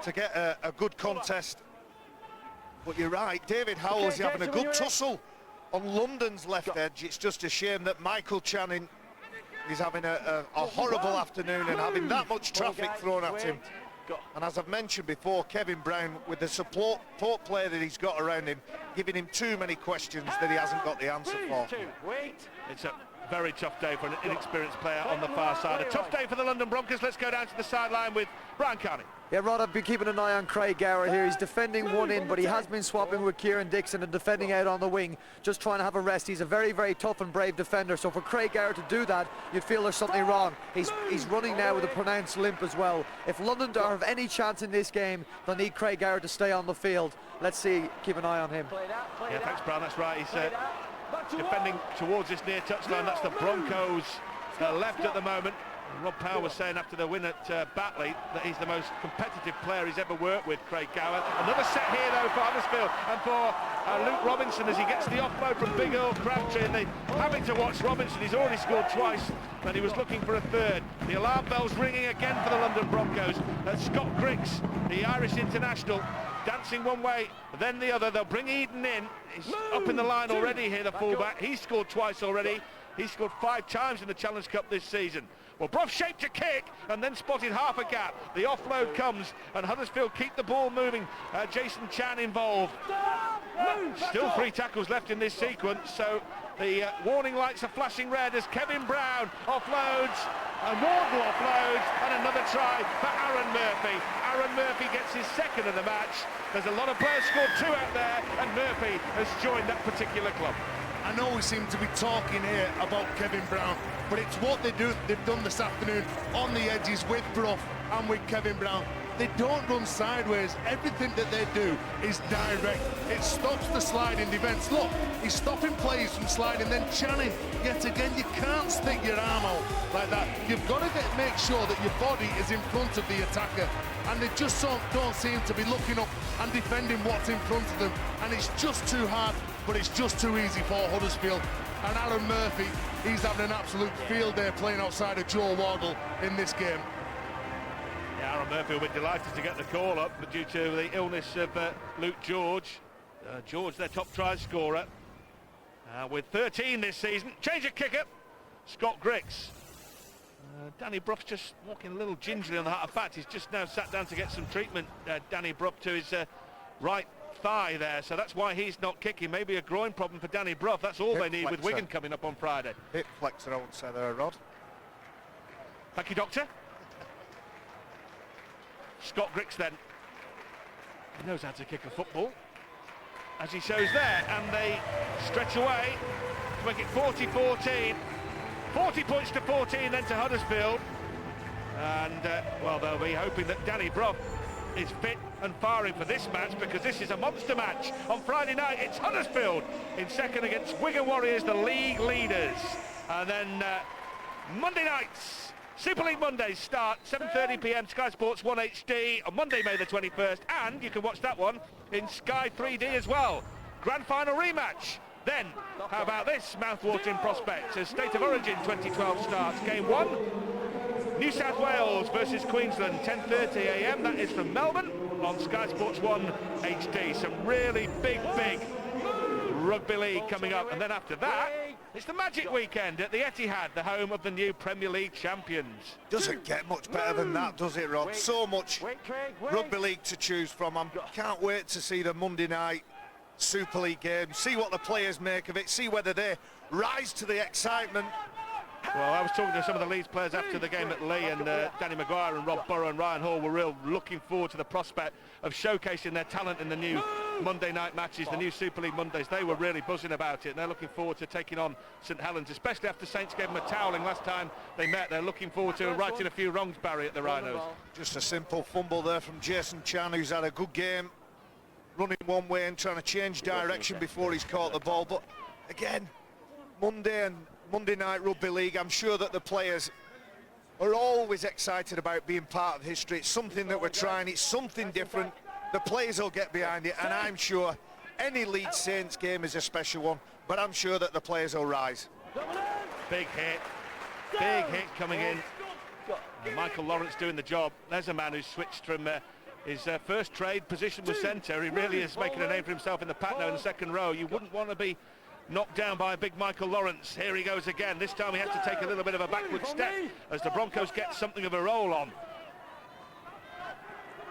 to get a good contest. But you're right, David Howell's having a good tussle on London's left edge. It's just a shame that Michael Channing is having a horrible afternoon and having that much traffic thrown at him. And as I've mentioned before, Kevin Brown, with the support player that he's got around him, giving him too many questions that he hasn't got the answer for. It's a very tough day for an inexperienced player on the far side. A tough day for the London Broncos. Let's go down to the sideline with Brian Carney. Yeah, Rod, I've been keeping an eye on Craig Gower here. He's defending one in, but he has been swapping with Kieran Dixon and defending out on the wing, just trying to have a rest. He's a very, very tough and brave defender, so for Craig Gower to do that, you'd feel there's something wrong. He's running now with a pronounced limp as well. If London don't have any chance in this game, they'll need Craig Gower to stay on the field. Let's see, keep an eye on him. Yeah, thanks, Brian, that's right. He's defending towards this near touchline. That's the Broncos left at the moment. Rob Powell was saying after the win at Batley that he's the most competitive player he's ever worked with, Craig Gower. Another set here, though, for Huddersfield and for Luke Robinson as he gets the offload from Big Earl Crabtree. And having to watch Robinson. He's already scored twice, and he was looking for a third. The alarm bell's ringing again for the London Broncos. Scott Griggs, the Irish international, dancing one way, then the other. They'll bring Eden in. He's up in the line already here, the fullback. He's scored twice already. He's scored 5 times in the Challenge Cup this season. Well, Brough shaped a kick and then spotted half a gap. The offload comes and Huddersfield keep the ball moving. Jason Chan involved. Still 3 tackles left in this sequence, so the warning lights are flashing red as Kevin Brown offloads and Wardle offloads, and another try for Aaron Murphy. Aaron Murphy gets his second of the match. There's a lot of players scored 2 out there, and Murphy has joined that particular club. I know we seem to be talking here about Kevin Brown, but it's what they've done this afternoon on the edges with Brough and with Kevin Brown. They don't run sideways. Everything that they do is direct. It stops the sliding defence. Look, he's stopping players from sliding. Then Channing, yet again, you can't stick your arm out like that. You've got to make sure that your body is in front of the attacker. And they just don't seem to be looking up and defending what's in front of them. And it's just too hard, but it's just too easy for Huddersfield. And Aaron Murphy, he's having an absolute field day playing outside of Joe Wardle in this game. Yeah, Aaron Murphy will be delighted to get the call up, but due to the illness of Luke George, George, their top try scorer, with 13 this season. Change of kicker, Scott Griggs. Danny Bruff's just walking a little gingerly on the heart of fact. He's just now sat down to get some treatment, Danny Bruff, to his right thigh there, so that's why he's not kicking. Maybe a groin problem for Danny Bruff. That's all they need with Wigan coming up on Friday. Hip flexor, I would say there, Rod. Thank you, Doctor. Scott Griggs then. He knows how to kick a football, as he shows there, and they stretch away to make it 40-14. 40 points to 14 then to Huddersfield. And, well, they'll be hoping that Danny Bruff is fit and firing for this match, because this is a monster match. On Friday night, it's Huddersfield in second against Wigan Warriors, the league leaders. And then Monday nights, Super League Mondays start 7:30 p.m. Sky Sports 1 HD on Monday, May the 21st, and you can watch that one in Sky 3D as well. Grand final rematch. Then, how about this mouth-watering prospect as State of Origin 2012 starts? Game 1, New South Wales versus Queensland, 10:30 a.m. That is from Melbourne on Sky Sports 1 HD. Some really big rugby league coming up. And then after that, it's the Magic Weekend at the Etihad, the home of the new Premier League champions. Doesn't get much better than that, does it, Rod? So much rugby league to choose from. I can't wait to see the Monday night Super League game, see what the players make of it, see whether they rise to the excitement. Well, I was talking to some of the Leeds players after the game at Lee, and Danny Maguire and Rob Burrow and Ryan Hall were real looking forward to the prospect of showcasing their talent in the new Monday night matches, the new Super League Mondays. They were really buzzing about it, and they're looking forward to taking on St Helens, especially after Saints gave them a toweling last time they met. They're looking forward to righting a few wrongs, Barry, at the Rhinos. Just a simple fumble there from Jason Chan, who's had a good game, running one way and trying to change direction before he's caught the ball. But again, Monday night rugby league, I'm sure that the players are always excited about being part of history. It's something that we're trying, it's something different. The players will get behind it, and I'm sure any Leeds Saints game is a special one, but I'm sure that the players will rise. Big hit coming in. And Michael Lawrence doing the job. There's a man who's switched from his first trade position was centre. He really is making a name for himself in the pack now in the second row. You wouldn't want to be knocked down by a big Michael Lawrence. Here he goes again. This time he had to take a little bit of a backward step as the Broncos get something of a roll on.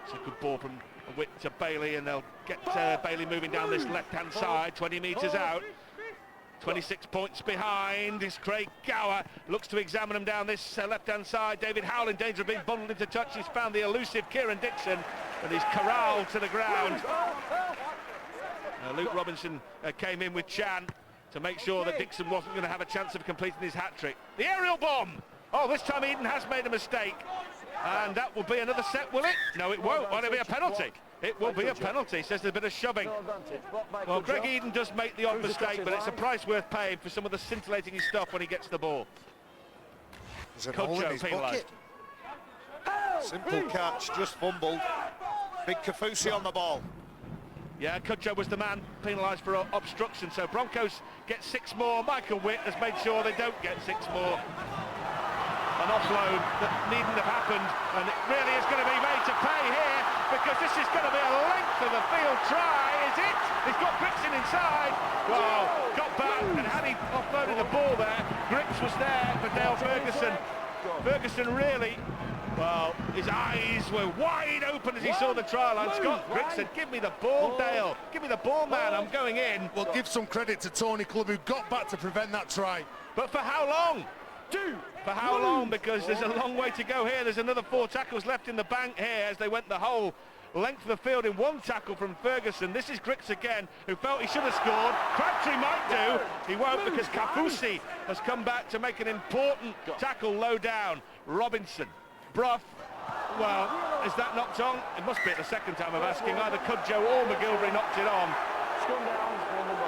It's a good ball from Witt to Bailey, and they'll get Bailey moving down this left-hand side, 20 metres out. 26 points behind is Craig Gower. Looks to examine him down this left-hand side. David Howell in danger of being bundled into touch. He's found the elusive Kieran Dixon, and he's corralled to the ground. Luke Robinson came in with Chan to make sure that Dixon wasn't going to have a chance of completing his hat-trick. The aerial bomb! Oh, this time Eden has made a mistake. And that will be another set, will it? No, it won't. Will it be a penalty? It will be a penalty, says there's a bit of shoving. Well, Greg Eden does make the odd mistake, but it's a price worth paying for some of the scintillating stuff when he gets the ball. Kudjoe penalised. Simple catch, just fumbled. Big Kafusi on the ball. Yeah, Kudjoe was the man penalised for obstruction, so Broncos get 6 more. Michael Witt has made sure they don't get 6 more. An offload that needn't have happened, and it really is going to be made to pay here, because this is going to be a length of the field try, is it? He's got Grixon inside. Well, got back, and had he offloaded the ball there, Grix was there for Dale Ferguson. Ferguson really, well, his eyes were wide open as he saw the try line. Scott Grix said, give me the ball, Dale. Give me the ball, man. I'm going in. Well, give some credit to Tony Clubb, who got back to prevent that try. But for how long? For how long? Because there's a long way to go here. There's another 4 tackles left in the bank here as they went the whole length of the field in 1 tackle from Ferguson. This is Grix again, who felt he should have scored. Crabtree might do. He won't, because Kafusi has come back to make an important tackle low down. Robinson, Bruff. Well, is that knocked on? It must be the second time I'm asking. Either Kudjoe or McGilvery knocked it on.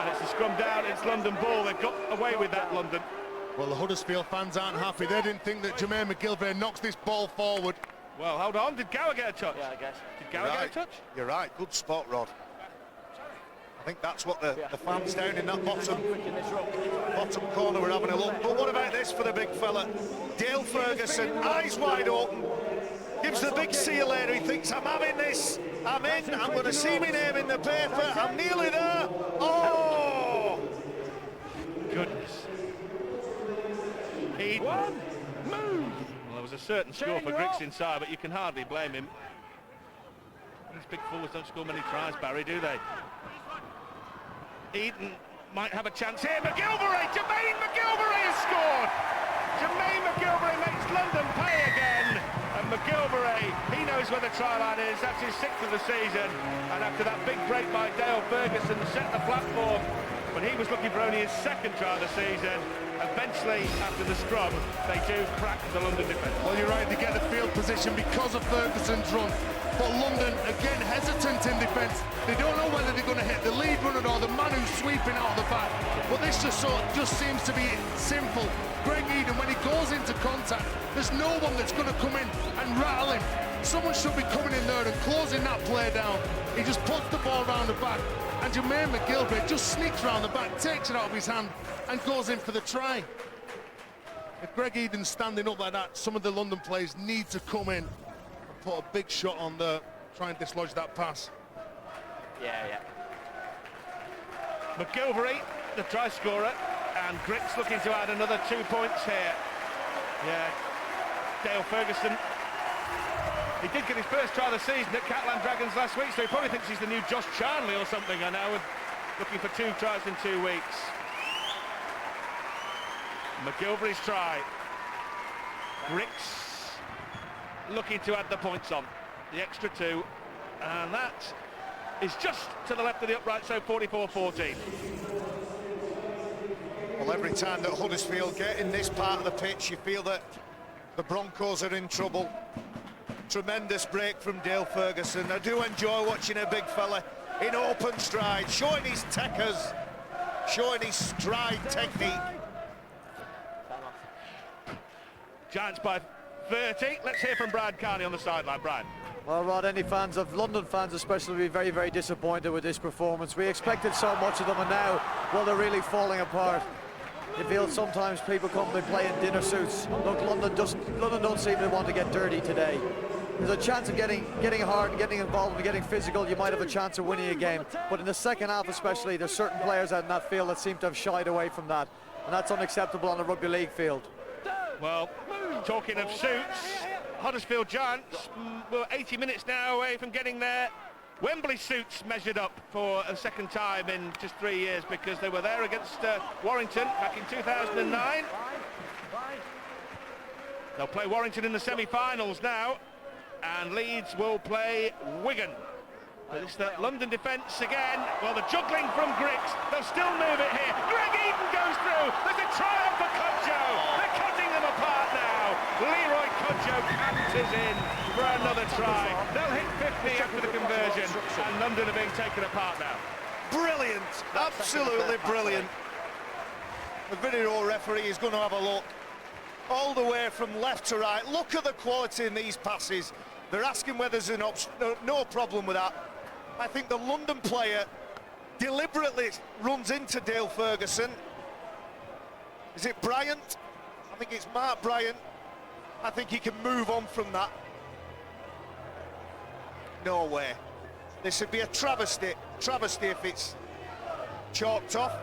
And it's a scrum down. It's London ball. They've got away with that, London. Well, the Huddersfield fans aren't happy. They didn't think that Jermaine McGilvery knocks this ball forward. Well, hold on. Did Gower get a touch? Yeah, I guess. Did Gower get a touch? You're right. Good spot, Rod. I think that's what the fans down in that bottom corner were having a look. But what about this for the big fella? Dale Ferguson, eyes wide open, gives the big see you later. He thinks, I'm having this, I'm in, I'm going to see my name in the paper, I'm nearly there. Oh! Goodness. Eden. Well, there was a certain score for Griggs inside, but you can hardly blame him. These big forwards don't score many tries, Barry, do they? Eden might have a chance here. Jermaine McGilvray has scored! Jermaine McGilvray makes London pay again. And McGilvray, he knows where the try line is. That's his 6th of the season. And after that big break by Dale Ferguson set the platform, but he was looking for only his 2nd try of the season. Eventually, after the scrub, they do crack the London defence. Well, you're right, to get the field position because of Ferguson's run. But London, again, hesitant in defence. They don't know whether they're going to hit the lead runner or the man who's sweeping out of the back. But this just seems to be simple. Greg Eden, when he goes into contact, there's no one that's going to come in and rattle him. Someone should be coming in there and closing that play down. He just puts the ball around the back, and Jermaine McGilvray just sneaks around the back, takes it out of his hand, and goes in for the try. If Greg Eden's standing up like that, some of the London players need to come in and put a big shot on there, try and dislodge that pass. Yeah. McGilvray, the try scorer, and Griggs looking to add another 2 points here. Yeah, Dale Ferguson. He did get his first try of the season at Catalan Dragons last week, so he probably thinks he's the new Josh Charnley or something. I know, looking for 2 tries in 2 weeks. McGilvray's try. Griggs looking to add the points on, the extra 2, and that is just to the left of the upright, so 44-14. Well, every time that Huddersfield get in this part of the pitch, you feel that the Broncos are in trouble. Tremendous break from Dale Ferguson. I do enjoy watching a big fella in open stride, showing his techers, showing his stride technique. Giants by 30. Let's hear from Brad Carney on the sideline. Brad. Well, Rod, any fans of London fans especially will be very, very disappointed with this performance. We expected so much of them, and now, well, they're really falling apart. It feels sometimes people come, they play in dinner suits. Look, London don't seem to want to get dirty today. There's a chance of getting hard and getting involved and getting physical. You might have a chance of winning a game. But in the second half especially, there's certain players out in that field that seem to have shied away from that. And that's unacceptable on a rugby league field. Well, talking of suits, Huddersfield Giants were 80 minutes now away from getting their Wembley suits measured up for a 2nd time in just 3 years, because they were there against Warrington back in 2009. They'll play Warrington in the semi-finals now, and Leeds will play Wigan. But it's the London defence again. Well, the juggling from Griggs, they'll still move it here. Greg Eden goes through. There's a triumph for Cudjoe. They're cutting them apart now. Leroy Cudjoe canters in for another try. They'll hit 50 after the conversion, and London are being taken apart now. Brilliant, absolutely brilliant. The video referee is going to have a look all the way from left to right. Look at the quality in these passes. They're asking whether there's an option. No problem with that. I think the London player deliberately runs into Dale Ferguson. Is it Bryant? I think it's Mark Bryant. I think he can move on from that. No way. This would be a travesty if it's chalked off.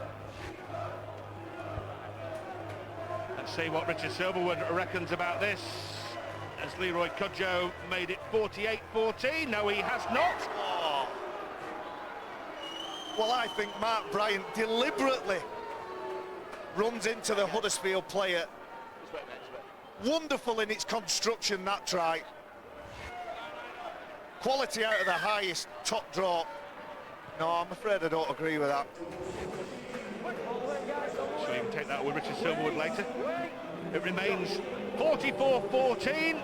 Let's see what Richard Silverwood reckons about this, as Leroy Cudjoe made it 48-14. No, he has not. Oh. Well, I think Mark Bryant deliberately runs into the Huddersfield player. Wonderful in its construction, that try. Quality out of the highest, top draw. No, I'm afraid I don't agree with that. So you can take that with Richard Silverwood later. It remains 44-14.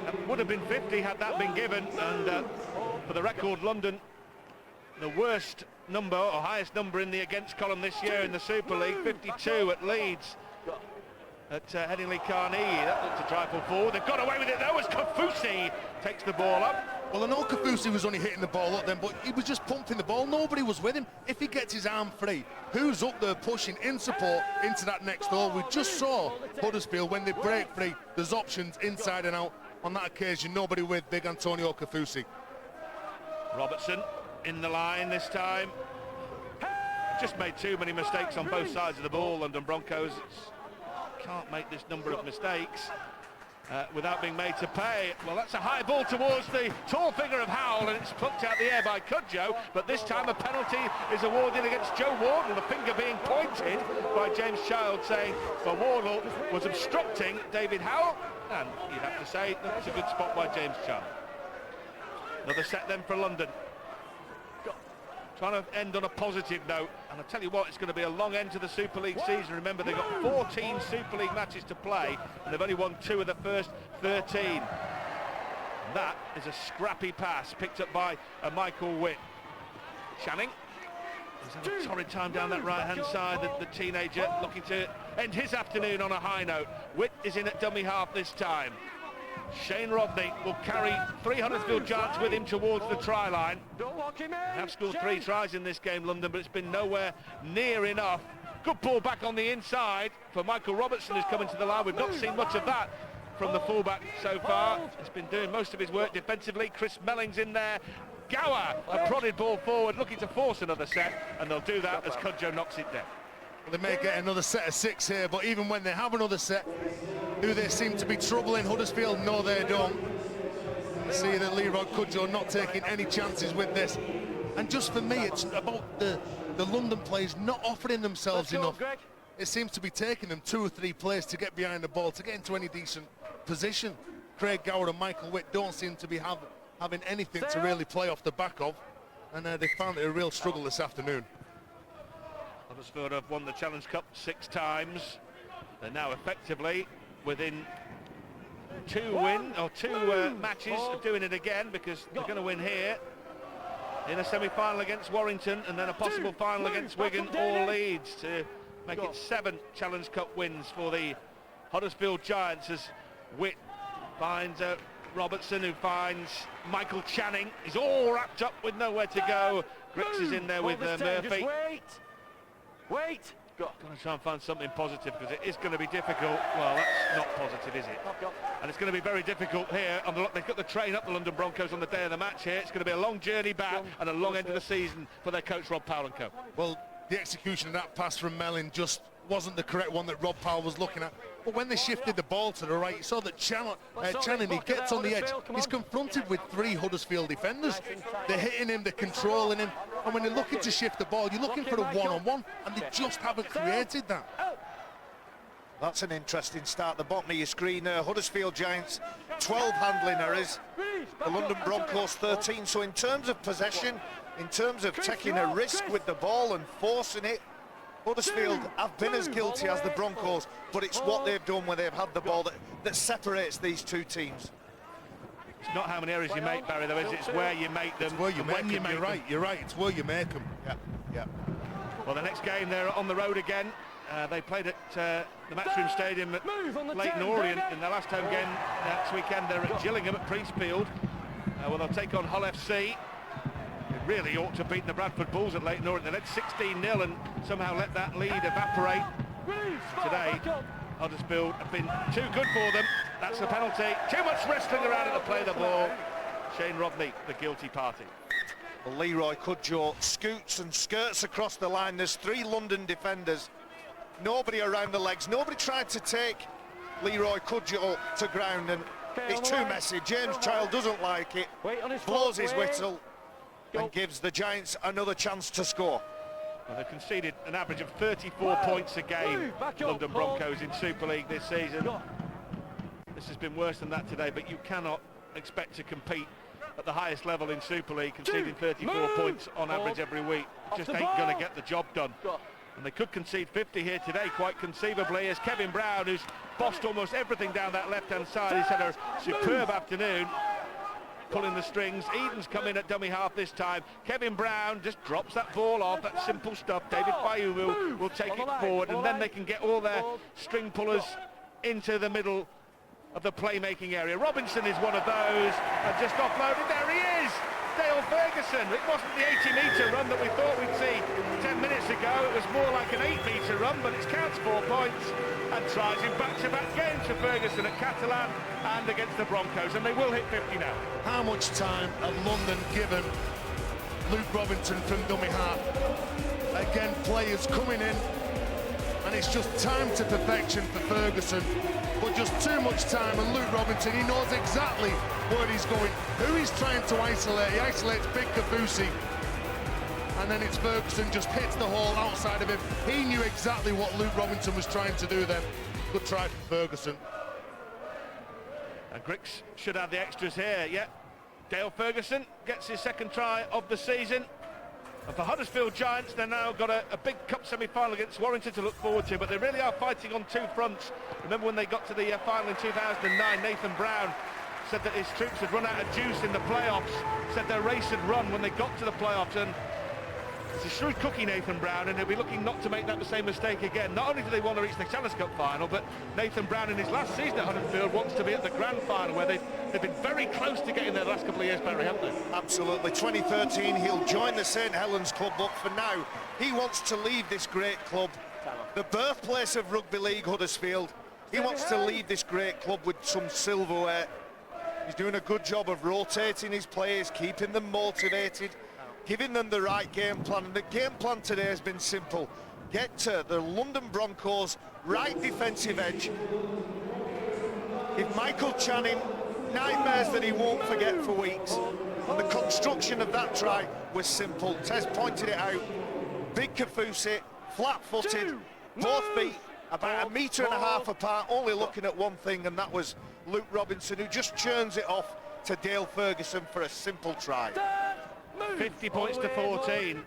That would have been 50 had that been given. And for the record, London, the worst number or highest number in the against column this year in the Super League, 52 at Leeds. At Headingley Carnegie, that looked a trifle forward. They've got away with it though as Kafusi takes the ball up. Well, I know Kafusi was only hitting the ball up then, but he was just pumping the ball. Nobody was with him. If he gets his arm free, who's up there pushing in support into that next hole? We just saw Huddersfield, when they break free, there's options inside and out. On that occasion, nobody with big Antonio Kafusi. Robertson in the line this time. Just made too many mistakes on both sides of the ball, London Broncos. Can't make this number of mistakes without being made to pay. Well, that's a high ball towards the tall figure of Howell, and it's plucked out the air by Cudjoe, but this time a penalty is awarded against Joe Wardle, the finger being pointed by James Child, saying well, Wardle was obstructing David Howell, and you'd have to say that's a good spot by James Child. Another set then for London. Trying to end on a positive note, and I tell you what, it's going to be a long end to the Super League season. Remember, they've got 14 Super League matches to play, and they've only won 2 of the first 13. And that is a scrappy pass picked up by Michael Witt. Channing, he's had a torrid time down that right-hand side, the teenager looking to end his afternoon on a high note. Witt is in at dummy half this time. Shane Rodney will carry 3 Huddersfield Giants with him towards the try line. They have scored 3 tries in this game, London, but it's been nowhere near enough. Good ball back on the inside for Michael Robertson, who's coming to the line. We've not seen much of that from the fullback so far. He's been doing most of his work defensively. Chris Melling's in there. Gower, a prodded ball forward, looking to force another set, and they'll do that as Cudjoe knocks it down. Well, they may get another set of 6 here, but even when they have another set, do they seem to be troubling Huddersfield? No, they don't. You see that Leroy Cudjoe not taking any chances with this. And just for me, it's about the London players not offering themselves enough. It seems to be taking them 2 or 3 plays to get behind the ball, to get into any decent position. Craig Gower and Michael Witt don't seem to be having anything to really play off the back of, and they found it a real struggle this afternoon. Huddersfield have won the Challenge Cup 6 times. They're now effectively within 2 matches of doing it again, because they're going to win here in a semi-final against Warrington, and then a possible final against Wigan or Leeds, to make it 7 Challenge Cup wins for the Huddersfield Giants, as Witt finds Robertson, who finds Michael Channing. He's all wrapped up with nowhere to go. Grix is in there with Murphy. Wait! Got to try and find something positive, because it is going to be difficult. Well, that's not positive, is it? And it's going to be very difficult here. They've got the train up, the London Broncos, on the day of the match here. It's going to be a long journey back and a long end of the season for their coach, Rob Powell and co. Well, the execution of that pass from Mellin just wasn't the correct one that Rob Powell was looking at. But when they shifted the ball to the right, you saw that Channing, he gets on the edge. He's confronted with 3 Huddersfield defenders. They're hitting him, they're controlling him. And when they're looking to shift the ball, you're looking for a one-on-one, and they just haven't created that. That's an interesting start. The bottom of your screen there, Huddersfield Giants, 12 handling errors. The London Broncos, 13. So in terms of possession, in terms of taking a risk with the ball and forcing it, Huddersfield have been as guilty as the Broncos, but it's what they've done when they've had the ball that separates these 2 teams. It's not how many errors you make, Barry, though, is it? It's where you make them. It's where you make them. You're right. It's where you make them. Yeah. Well, the next game, they're on the road again. They played at the Matchroom Stadium at Leyton Orient in their last home game next weekend. They're at Gillingham at Priestfield. Well, they'll take on Hull FC. They really ought to beat the Bradford Bulls at Leyton Orient. They led 16-0 and somehow let that lead evaporate. Today, Huddersfield have been too good for them. That's the penalty. Too much wrestling around at the play of the ball. Shane Rodney, the guilty party. Well, Leroy Cudjoe scoots and skirts across the line. There's 3 London defenders. Nobody around the legs. Nobody tried to take Leroy Cudjoe to ground, and it's too messy. James Child doesn't like it. Blows his whistle and gives the Giants another chance to score. Well, they've conceded an average of 34 points a game, London Broncos, in Super League this season. This has been worse than that today, but you cannot expect to compete at the highest level in Super League, conceding 34 points on average every week. It just ain't going to get the job done. And they could concede 50 here today, quite conceivably, as Kevin Brown, who's bossed almost everything down that left-hand side, has had a superb afternoon, pulling the strings. Eden's come in at dummy half this time. Kevin Brown just drops that ball off. That's simple stuff. David Fayou will take it forward, and then they can get all their string pullers into the middle of the playmaking area. Robinson is one of those, and just offloaded. There he Ferguson. It wasn't the 80-metre run that we thought we'd see 10 minutes ago. It was more like an 8-metre run, but it counts 4 points and tries in back-to-back games for Ferguson at Catalan and against the Broncos, and they will hit 50 now. How much time have London given Luke Robinson from dummy half? Again, players coming in, and it's just time to perfection for Ferguson, but just too much time. And Luke Robinson, he knows exactly where he's going, who he's trying to isolate. He isolates Big Kafusi, and then it's Ferguson just hits the hole outside of him. He knew exactly what Luke Robinson was trying to do then. Good try from Ferguson. And Griggs should have the extras here. Yeah, Dale Ferguson gets his second try of the season. And for Huddersfield Giants, they've now got a big cup semi-final against Warrington to look forward to, but they really are fighting on 2 fronts. Remember when they got to the final in 2009, Nathan Brown said that his troops had run out of juice in the playoffs, said their race had run when they got to the playoffs, and it's a shrewd cookie, Nathan Brown, and he'll be looking not to make that the same mistake again. Not only do they want to reach the Challenge Cup final, but Nathan Brown in his last season at Huddersfield wants to be at the Grand Final, where they've been very close to getting there the last couple of years, Barry, haven't they? Absolutely. 2013, he'll join the St Helens club, but for now, he wants to leave this great club, the birthplace of rugby league, Huddersfield. He wants to leave this great club with some silverware. He's doing a good job of rotating his players, keeping them motivated, giving them the right game plan, and the game plan today has been simple. Get to the London Broncos' right defensive edge. Give Michael Channing nightmares that he won't forget for weeks. And the construction of that try was simple. Tez pointed it out. Big Kafusi, flat-footed, both feet about 1.5 meters apart, only looking at one thing, and that was Luke Robinson, who just churns it off to Dale Ferguson for a simple try. 50 points to 14,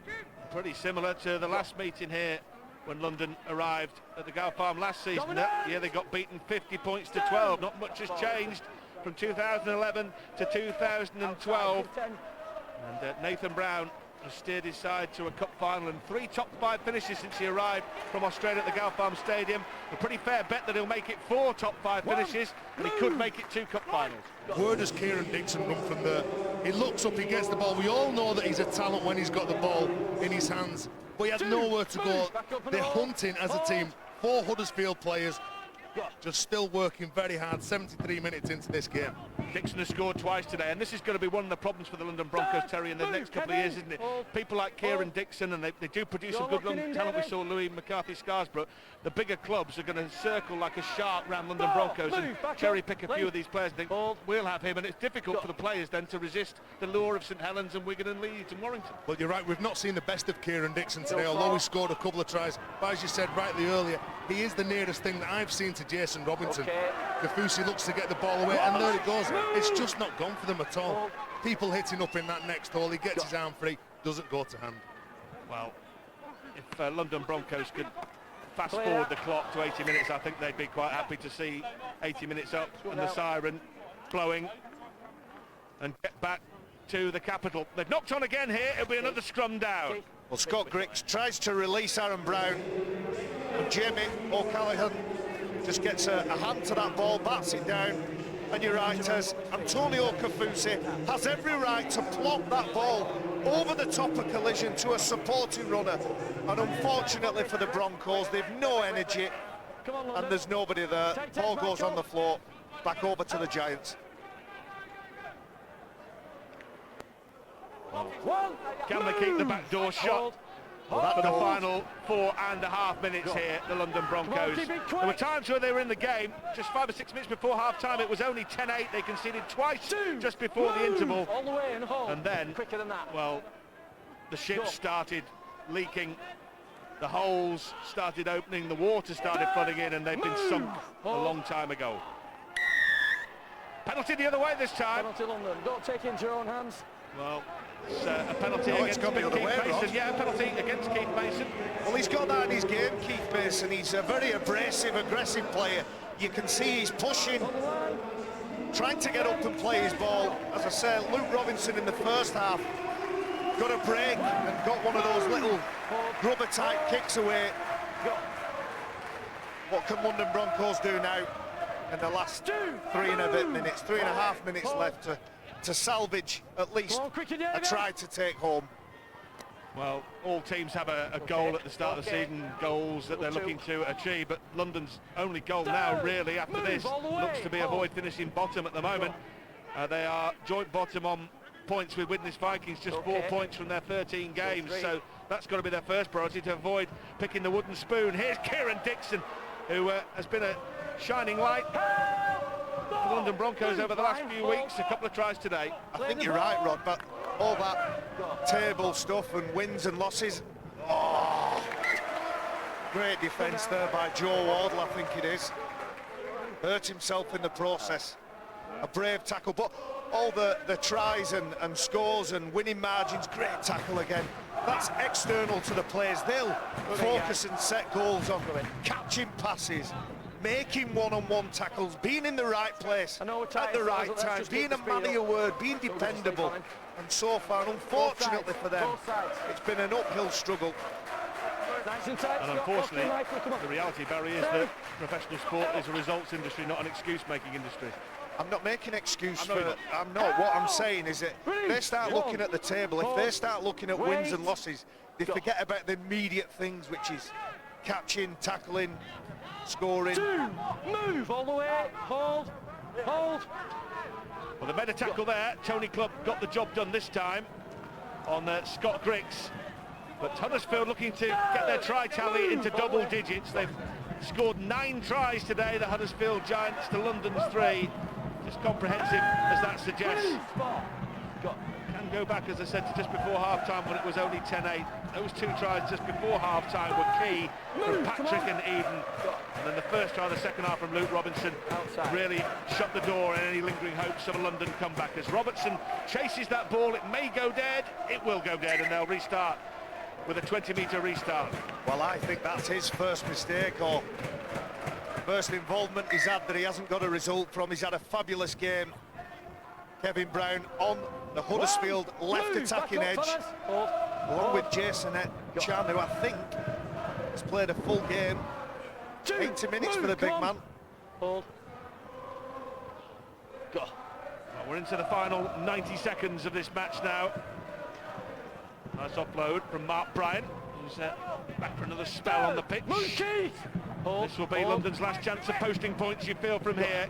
pretty similar to the last meeting here when London arrived at the Gal Farm last season. Yeah, they got beaten 50 points to 12. Not much has changed from 2011 to 2012. And Nathan Brown has steered his side to a cup final and 3 top 5 finishes since he arrived from Australia at the Gal Farm Stadium. A pretty fair bet that he'll make it 4 top 5 finishes, and he could make it 2 cup finals. Where does Kieran Dixon run from there? He looks up, he gets the ball. We all know that he's a talent when he's got the ball in his hands, but he has nowhere to go. They're hunting as a team. 4 Huddersfield players just still working very hard, 73 minutes into this game. Dixon has scored twice today, and this is going to be one of the problems for the London Broncos, Terry, in the next couple of years, isn't it? People like Kieran Dixon, and they do produce some good young talent. We saw Louis McCarthy-Scarsborough. The bigger clubs are going to circle like a shark around London Broncos and cherry-pick a few of these players and think, we'll have him, and it's difficult for the players then to resist the lure of St Helens and Wigan and Leeds and Warrington. Well, you're right, we've not seen the best of Kieran Dixon today, although he scored a couple of tries. But as you said rightly earlier, he is the nearest thing that I've seen to Jason Robinson. Kafusi looks to get the ball away, and there it goes. It's just not gone for them at all. People hitting up in that next hole, he gets his arm free, doesn't go to hand. Well, if London Broncos could fast forward the clock to 80 minutes, I think they'd be quite happy to see 80 minutes up and the siren blowing and get back to the capital. They've knocked on again here, it'll be another scrum down. Well, Scott Griggs tries to release Aaron Brown, and Jamie O'Callaghan just gets a hand to that ball, bats it down, and you're right, Tez, Antonio Kafusi has every right to plop that ball over the top of collision to a supporting runner, and unfortunately for the Broncos, they've no energy, and there's nobody there. Ball goes on the floor, back over to the Giants. Can they keep the back door shut? For the final 4.5 minutes here, the London Broncos. There were times where they were in the game, just 5 or 6 minutes before half-time, it was only 10-8. They conceded twice just before the interval. And then, well, the ship started leaking, the holes started opening, the water started flooding in, and they've been sunk a long time ago. Penalty the other way this time. Penalty London, don't take it into your own hands. Well, it's a penalty against Keith Mason. Yeah, a penalty against Keith Mason. Well, he's got that in his game, Keith Mason. He's a very abrasive, aggressive player. You can see he's pushing, trying to get up and play his ball. As I said, Luke Robinson in the first half got a break and got one of those little grubber-type kicks away. What can London Broncos do now in the last 3.5 minutes left to to salvage at least a try to take home. Well, all teams have a goal at the start of the season, goals that they're looking to achieve, but London's only goal now, really, after this, looks to be avoid finishing bottom at the moment. They are joint bottom on points with Widnes Vikings, just 4 points from their 13 games, so that's got to be their first priority, to avoid picking the wooden spoon. Here's Kieran Dixon, who has been a shining light for the London Broncos over the last few weeks. A couple of tries today. I think you're right, Rod, but all that table stuff and wins and losses. Oh, great defence there by Joe Wardle, I think it is. Hurt himself in the process. A brave tackle, but all the tries and scores and winning margins, great tackle again. That's external to the players. They'll focus and set goals on catching passes, making one-on-one tackles, being in the right place at the right time, being a man of your word, being dependable. And so far, unfortunately for them, it's been an uphill struggle. And unfortunately, the reality, Barry, is that professional sport is a results industry, not an excuse-making industry. I'm not making an excuse for... I'm not. What I'm saying is that they start looking at the table, if they start looking at wins and losses, they forget about the immediate things, which is catching, tackling, scoring. Move all the way, hold. Well, they made a tackle there. Tony Clubb got the job done this time on Scott Griggs. But Huddersfield looking to get their try tally into double digits. They've scored 9 tries today, the Huddersfield Giants to London's 3. As comprehensive as that suggests. Can go back, as I said, to just before half-time when it was only 10-8. Those 2 tries just before half-time were key from Patrick and Eden. And then the first try of the second half from Luke Robinson really shut the door on any lingering hopes of a London comeback. As Robertson chases that ball, it may go dead, it will go dead, and they'll restart with a 20-metre restart. Well, I think that's his first mistake, or first involvement he's had that he hasn't got a result from. He's had a fabulous game. Kevin Brown on the Huddersfield left attacking edge, along with Jason Chan, who I think has played a full game. 80 minutes for the big man. Well, we're into the final 90 seconds of this match now. Nice offload from Mark Bryan, who's back for another spell on the pitch. This will be London's last chance of posting points, you feel, from here.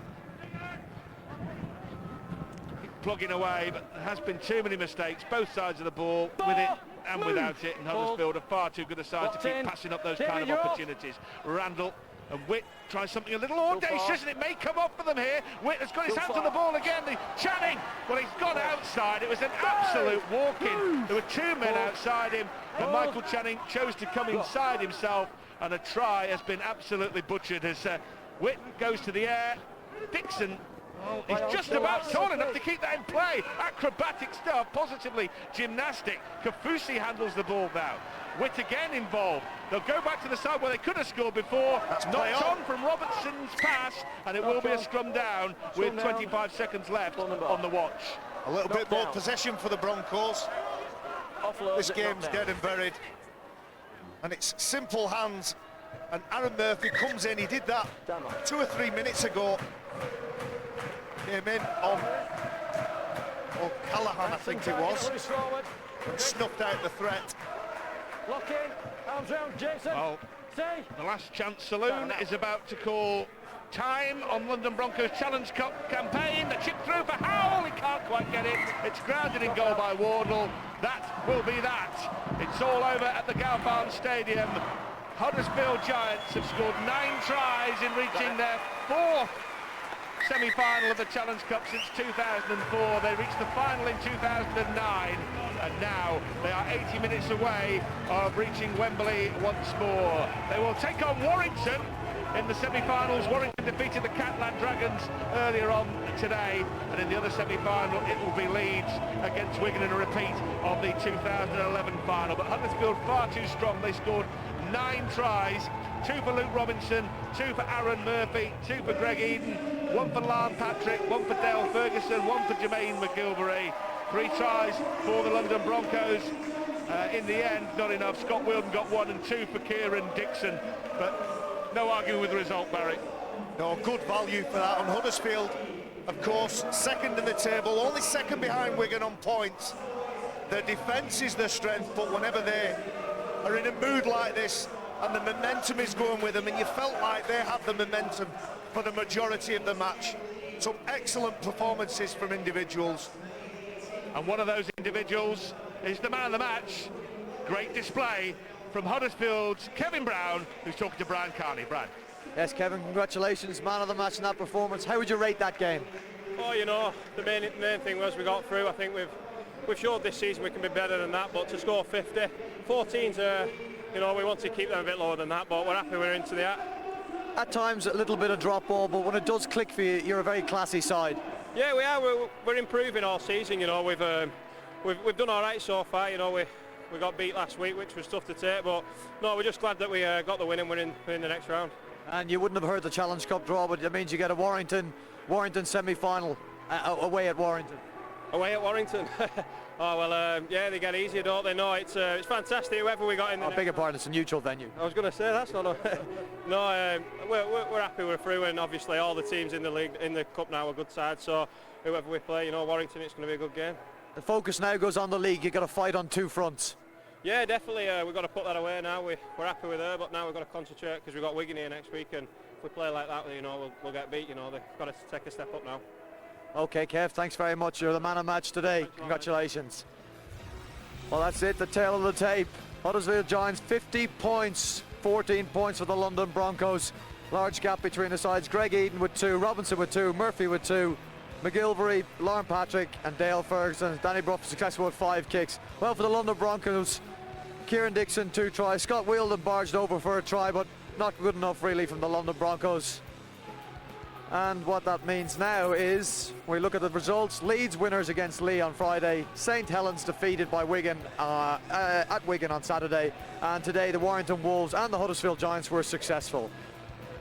Keep plugging away, but there has been too many mistakes, both sides of the ball, with it and without it, and Huddersfield are far too good a side to keep passing up those kind of opportunities. Randall and Witt try something a little audacious, and it may come off for them here. Witt has got his hands on the ball again. Channing, well, he's gone outside. It was an absolute walk-in. There were 2 men outside him, and Michael Channing chose to come inside himself, and a try has been absolutely butchered as Witt goes to the air. Dixon, well, he's just about tall enough to keep that in play. Acrobatic stuff, positively gymnastic. Kafusi handles the ball now. Witt again involved. They'll go back to the side where they could have scored before. That's knocked on from Robertson's pass, and it will be a scrum down with 25 seconds left on the watch. A little bit more possession for the Broncos. This game's dead and buried. And it's simple hands, and Aaron Murphy comes in. He did that 2 or 3 minutes ago. Came in on Callahan, I think it was, and snuffed out the threat. Lock in, arms round, Jason. Well, the last chance saloon is about to call time on London Broncos Challenge Cup campaign. The chip through for Howell, he can't quite get it. It's grounded in goal by Wardle. That will be that. It's all over at the Galfarm Stadium. Huddersfield Giants have scored 9 tries in reaching their 4th semi-final of the Challenge Cup since 2004. They reached the final in 2009, and now they are 80 minutes away of reaching Wembley once more. They will take on Warrington in the semi-finals. Warrington defeated the Catland Dragons earlier on today, and in the other semi-final it will be Leeds against Wigan in a repeat of the 2011 final. But Huddersfield far too strong. They scored 9 tries, 2 for Luke Robinson, 2 for Aaron Murphy, 2 for Greg Eden, 1 for Larne Patrick, 1 for Dale Ferguson, 1 for Jermaine McGilvery. 3 tries for the London Broncos. In the end, not enough. Scott Wilden got 1 and 2 for Kieran Dixon, but no arguing with the result, Barry. No, good value for that on Huddersfield. Of course, second in the table, only second behind Wigan on points. Their defence is their strength, but whenever they are in a mood like this and the momentum is going with them, and you felt like they had the momentum for the majority of the match. Some excellent performances from individuals. And one of those individuals is the man of the match. Great display from Huddersfield's Kevin Brown, who's talking to Brian Carney. Brad. Yes, Kevin, congratulations, man of the match in that performance. How would you rate that game? Oh, you know, the main thing was we got through. I think we've showed this season we can be better than that, but to score 50, 14's, you know, we want to keep them a bit lower than that, but we're happy we're into the At times, a little bit of drop ball, but when it does click for you, you're a very classy side. Yeah, we are. We're improving all season. You know, we've done all right so far. You know, we got beat last week, which was tough to take, but no, we're just glad that we got the win and we're in the next round. And you wouldn't have heard the Challenge Cup draw, but it means you get a Warrington semi-final away at Warrington. Away at Warrington. Oh well, yeah, they get easier, don't they? No, it's fantastic. Whoever we got in. I beg your pardon, it's a neutral venue. I was going to say that's not. No, we're happy we're through, and obviously all the teams in the league, in the cup now, are good sides. So whoever we play, you know, Warrington, it's going to be a good game. The focus now goes on the league. You've got to fight on two fronts. Yeah, definitely. We've got to put that away now. We're happy with her, but now we've got to concentrate because we've got Wigan here next week, and if we play like that, you know, we'll get beat. You know, they've got to take a step up now. Okay, Kev, thanks very much. You're the man of match today. Thanks, congratulations. Well, that's it, the tale of the tape. Huddersfield Giants, 50 points, 14 points for the London Broncos. Large gap between the sides. Greg Eden with 2, Robinson with 2, Murphy with 2, McGilvery, Lauren Patrick and Dale Ferguson. Danny Brough successful with 5 kicks. Well, for the London Broncos, Kieran Dixon 2 tries. Scott Wheeldon barged over for a try, but not good enough really from the London Broncos. And what that means now is, we look at the results. Leeds winners against Lee on Friday. St Helens defeated by Wigan at Wigan on Saturday. And today the Warrington Wolves and the Huddersfield Giants were successful.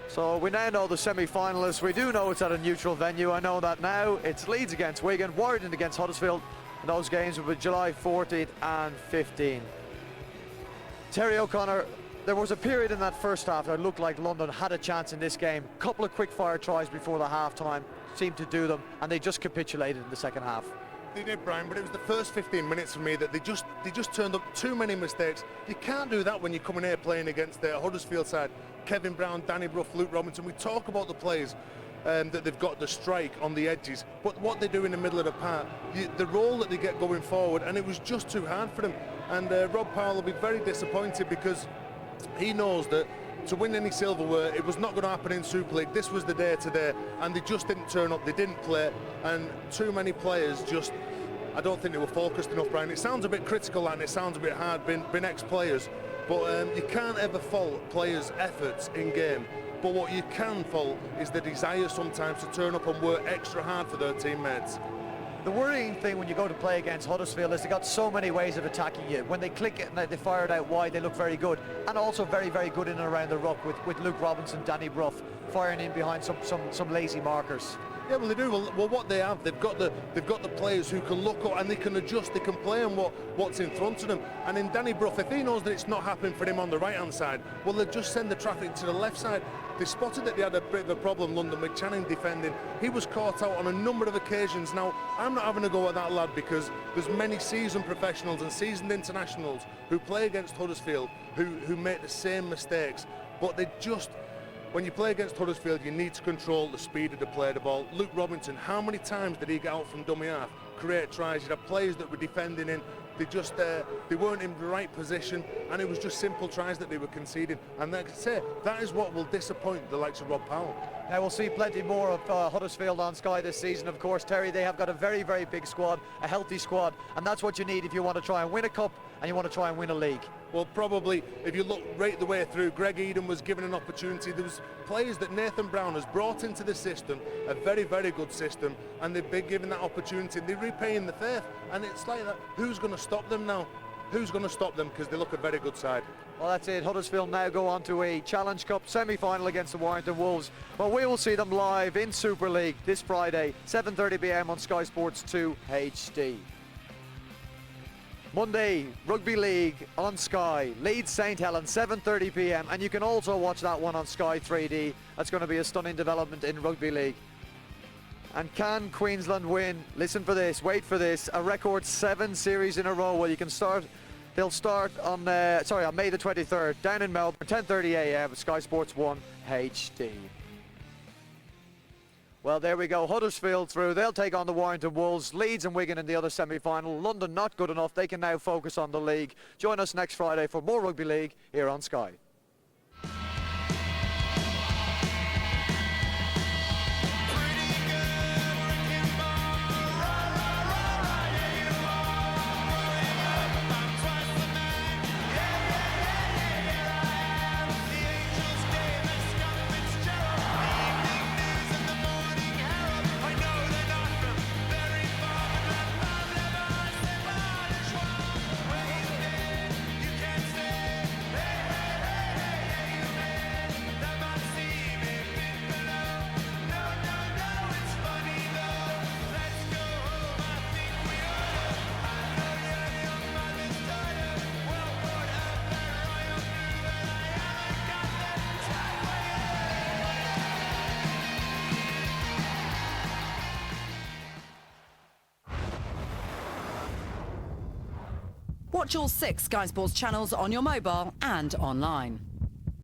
So we now know the semi-finalists. We do know it's at a neutral venue. I know that now. It's Leeds against Wigan, Warrington against Huddersfield. And those games will be July 14th and 15th. Terry O'Connor, there was a period in that first half that looked like London had a chance in this game. A couple of quick-fire tries before the half-time seemed to do them, and they just capitulated in the second half. They did, Brian, but it was the first 15 minutes for me that they just turned up too many mistakes. You can't do that when you come in here playing against the Huddersfield side. Kevin Brown, Danny Brough, Luke Robinson. We talk about the players that they've got the strike on the edges, but what they do in the middle of the park, the role that they get going forward, and it was just too hard for them. And Rob Powell will be very disappointed because he knows that to win any silverware, it was not going to happen in Super League. This was the day today, and they just didn't turn up, they didn't play, and too many players just, I don't think they were focused enough, Brian. It sounds a bit critical and it sounds a bit hard, being ex-players, but you can't ever fault players' efforts in game. But what you can fault is the desire sometimes to turn up and work extra hard for their teammates. The worrying thing when you go to play against Huddersfield is they've got so many ways of attacking you. When they click it and they fire it out wide, they look very good. And also very, very good in and around the ruck with Luke Robinson, Danny Brough firing in behind some lazy markers. Yeah, well they do. Well, what they have, they've got the players who can look up and they can adjust, they can play on what's in front of them. And in Danny Brough, if he knows that it's not happening for him on the right-hand side, well, they just send the traffic to the left side. They spotted that they had a bit of a problem, London, with Channing defending. He was caught out on a number of occasions. Now, I'm not having a go at that lad because there's many seasoned professionals and seasoned internationals who play against Huddersfield who make the same mistakes, but they just... When you play against Huddersfield, you need to control the speed of the play of the ball. Luke Robinson, how many times did he get out from dummy half, create tries? You had players that were defending in, they weren't in the right position, and it was just simple tries that they were conceding. And like I say, that is what will disappoint the likes of Rob Powell. Now we'll see plenty more of Huddersfield on Sky this season, of course. Terry, they have got a very, very big squad, a healthy squad, and that's what you need if you want to try and win a cup and you want to try and win a league. Well, probably, if you look right the way through, Greg Eden was given an opportunity. There was players that Nathan Brown has brought into the system, a very, very good system, and they've been given that opportunity. They're repaying the faith, and it's like that. Who's going to stop them now? Who's going to stop them? Because they look a very good side. Well, that's it. Huddersfield now go on to a Challenge Cup semi-final against the Warrington Wolves. Well, we will see them live in Super League this Friday, 7:30 p.m. on Sky Sports 2 HD. Monday, Rugby League on Sky, Leeds St Helens, 7:30 p.m. and you can also watch that one on Sky 3D. That's going to be a stunning development in Rugby League. And can Queensland win? Listen for this, wait for this, a record 7 series in a row. Well, you can start, they'll start on May the 23rd, down in Melbourne, 10:30 a.m. Sky Sports 1 HD. Well, there we go. Huddersfield through. They'll take on the Warrington Wolves. Leeds and Wigan in the other semi-final. London not good enough. They can now focus on the league. Join us next Friday for more rugby league here on Sky. Watch all 6 Sky Sports channels on your mobile and online.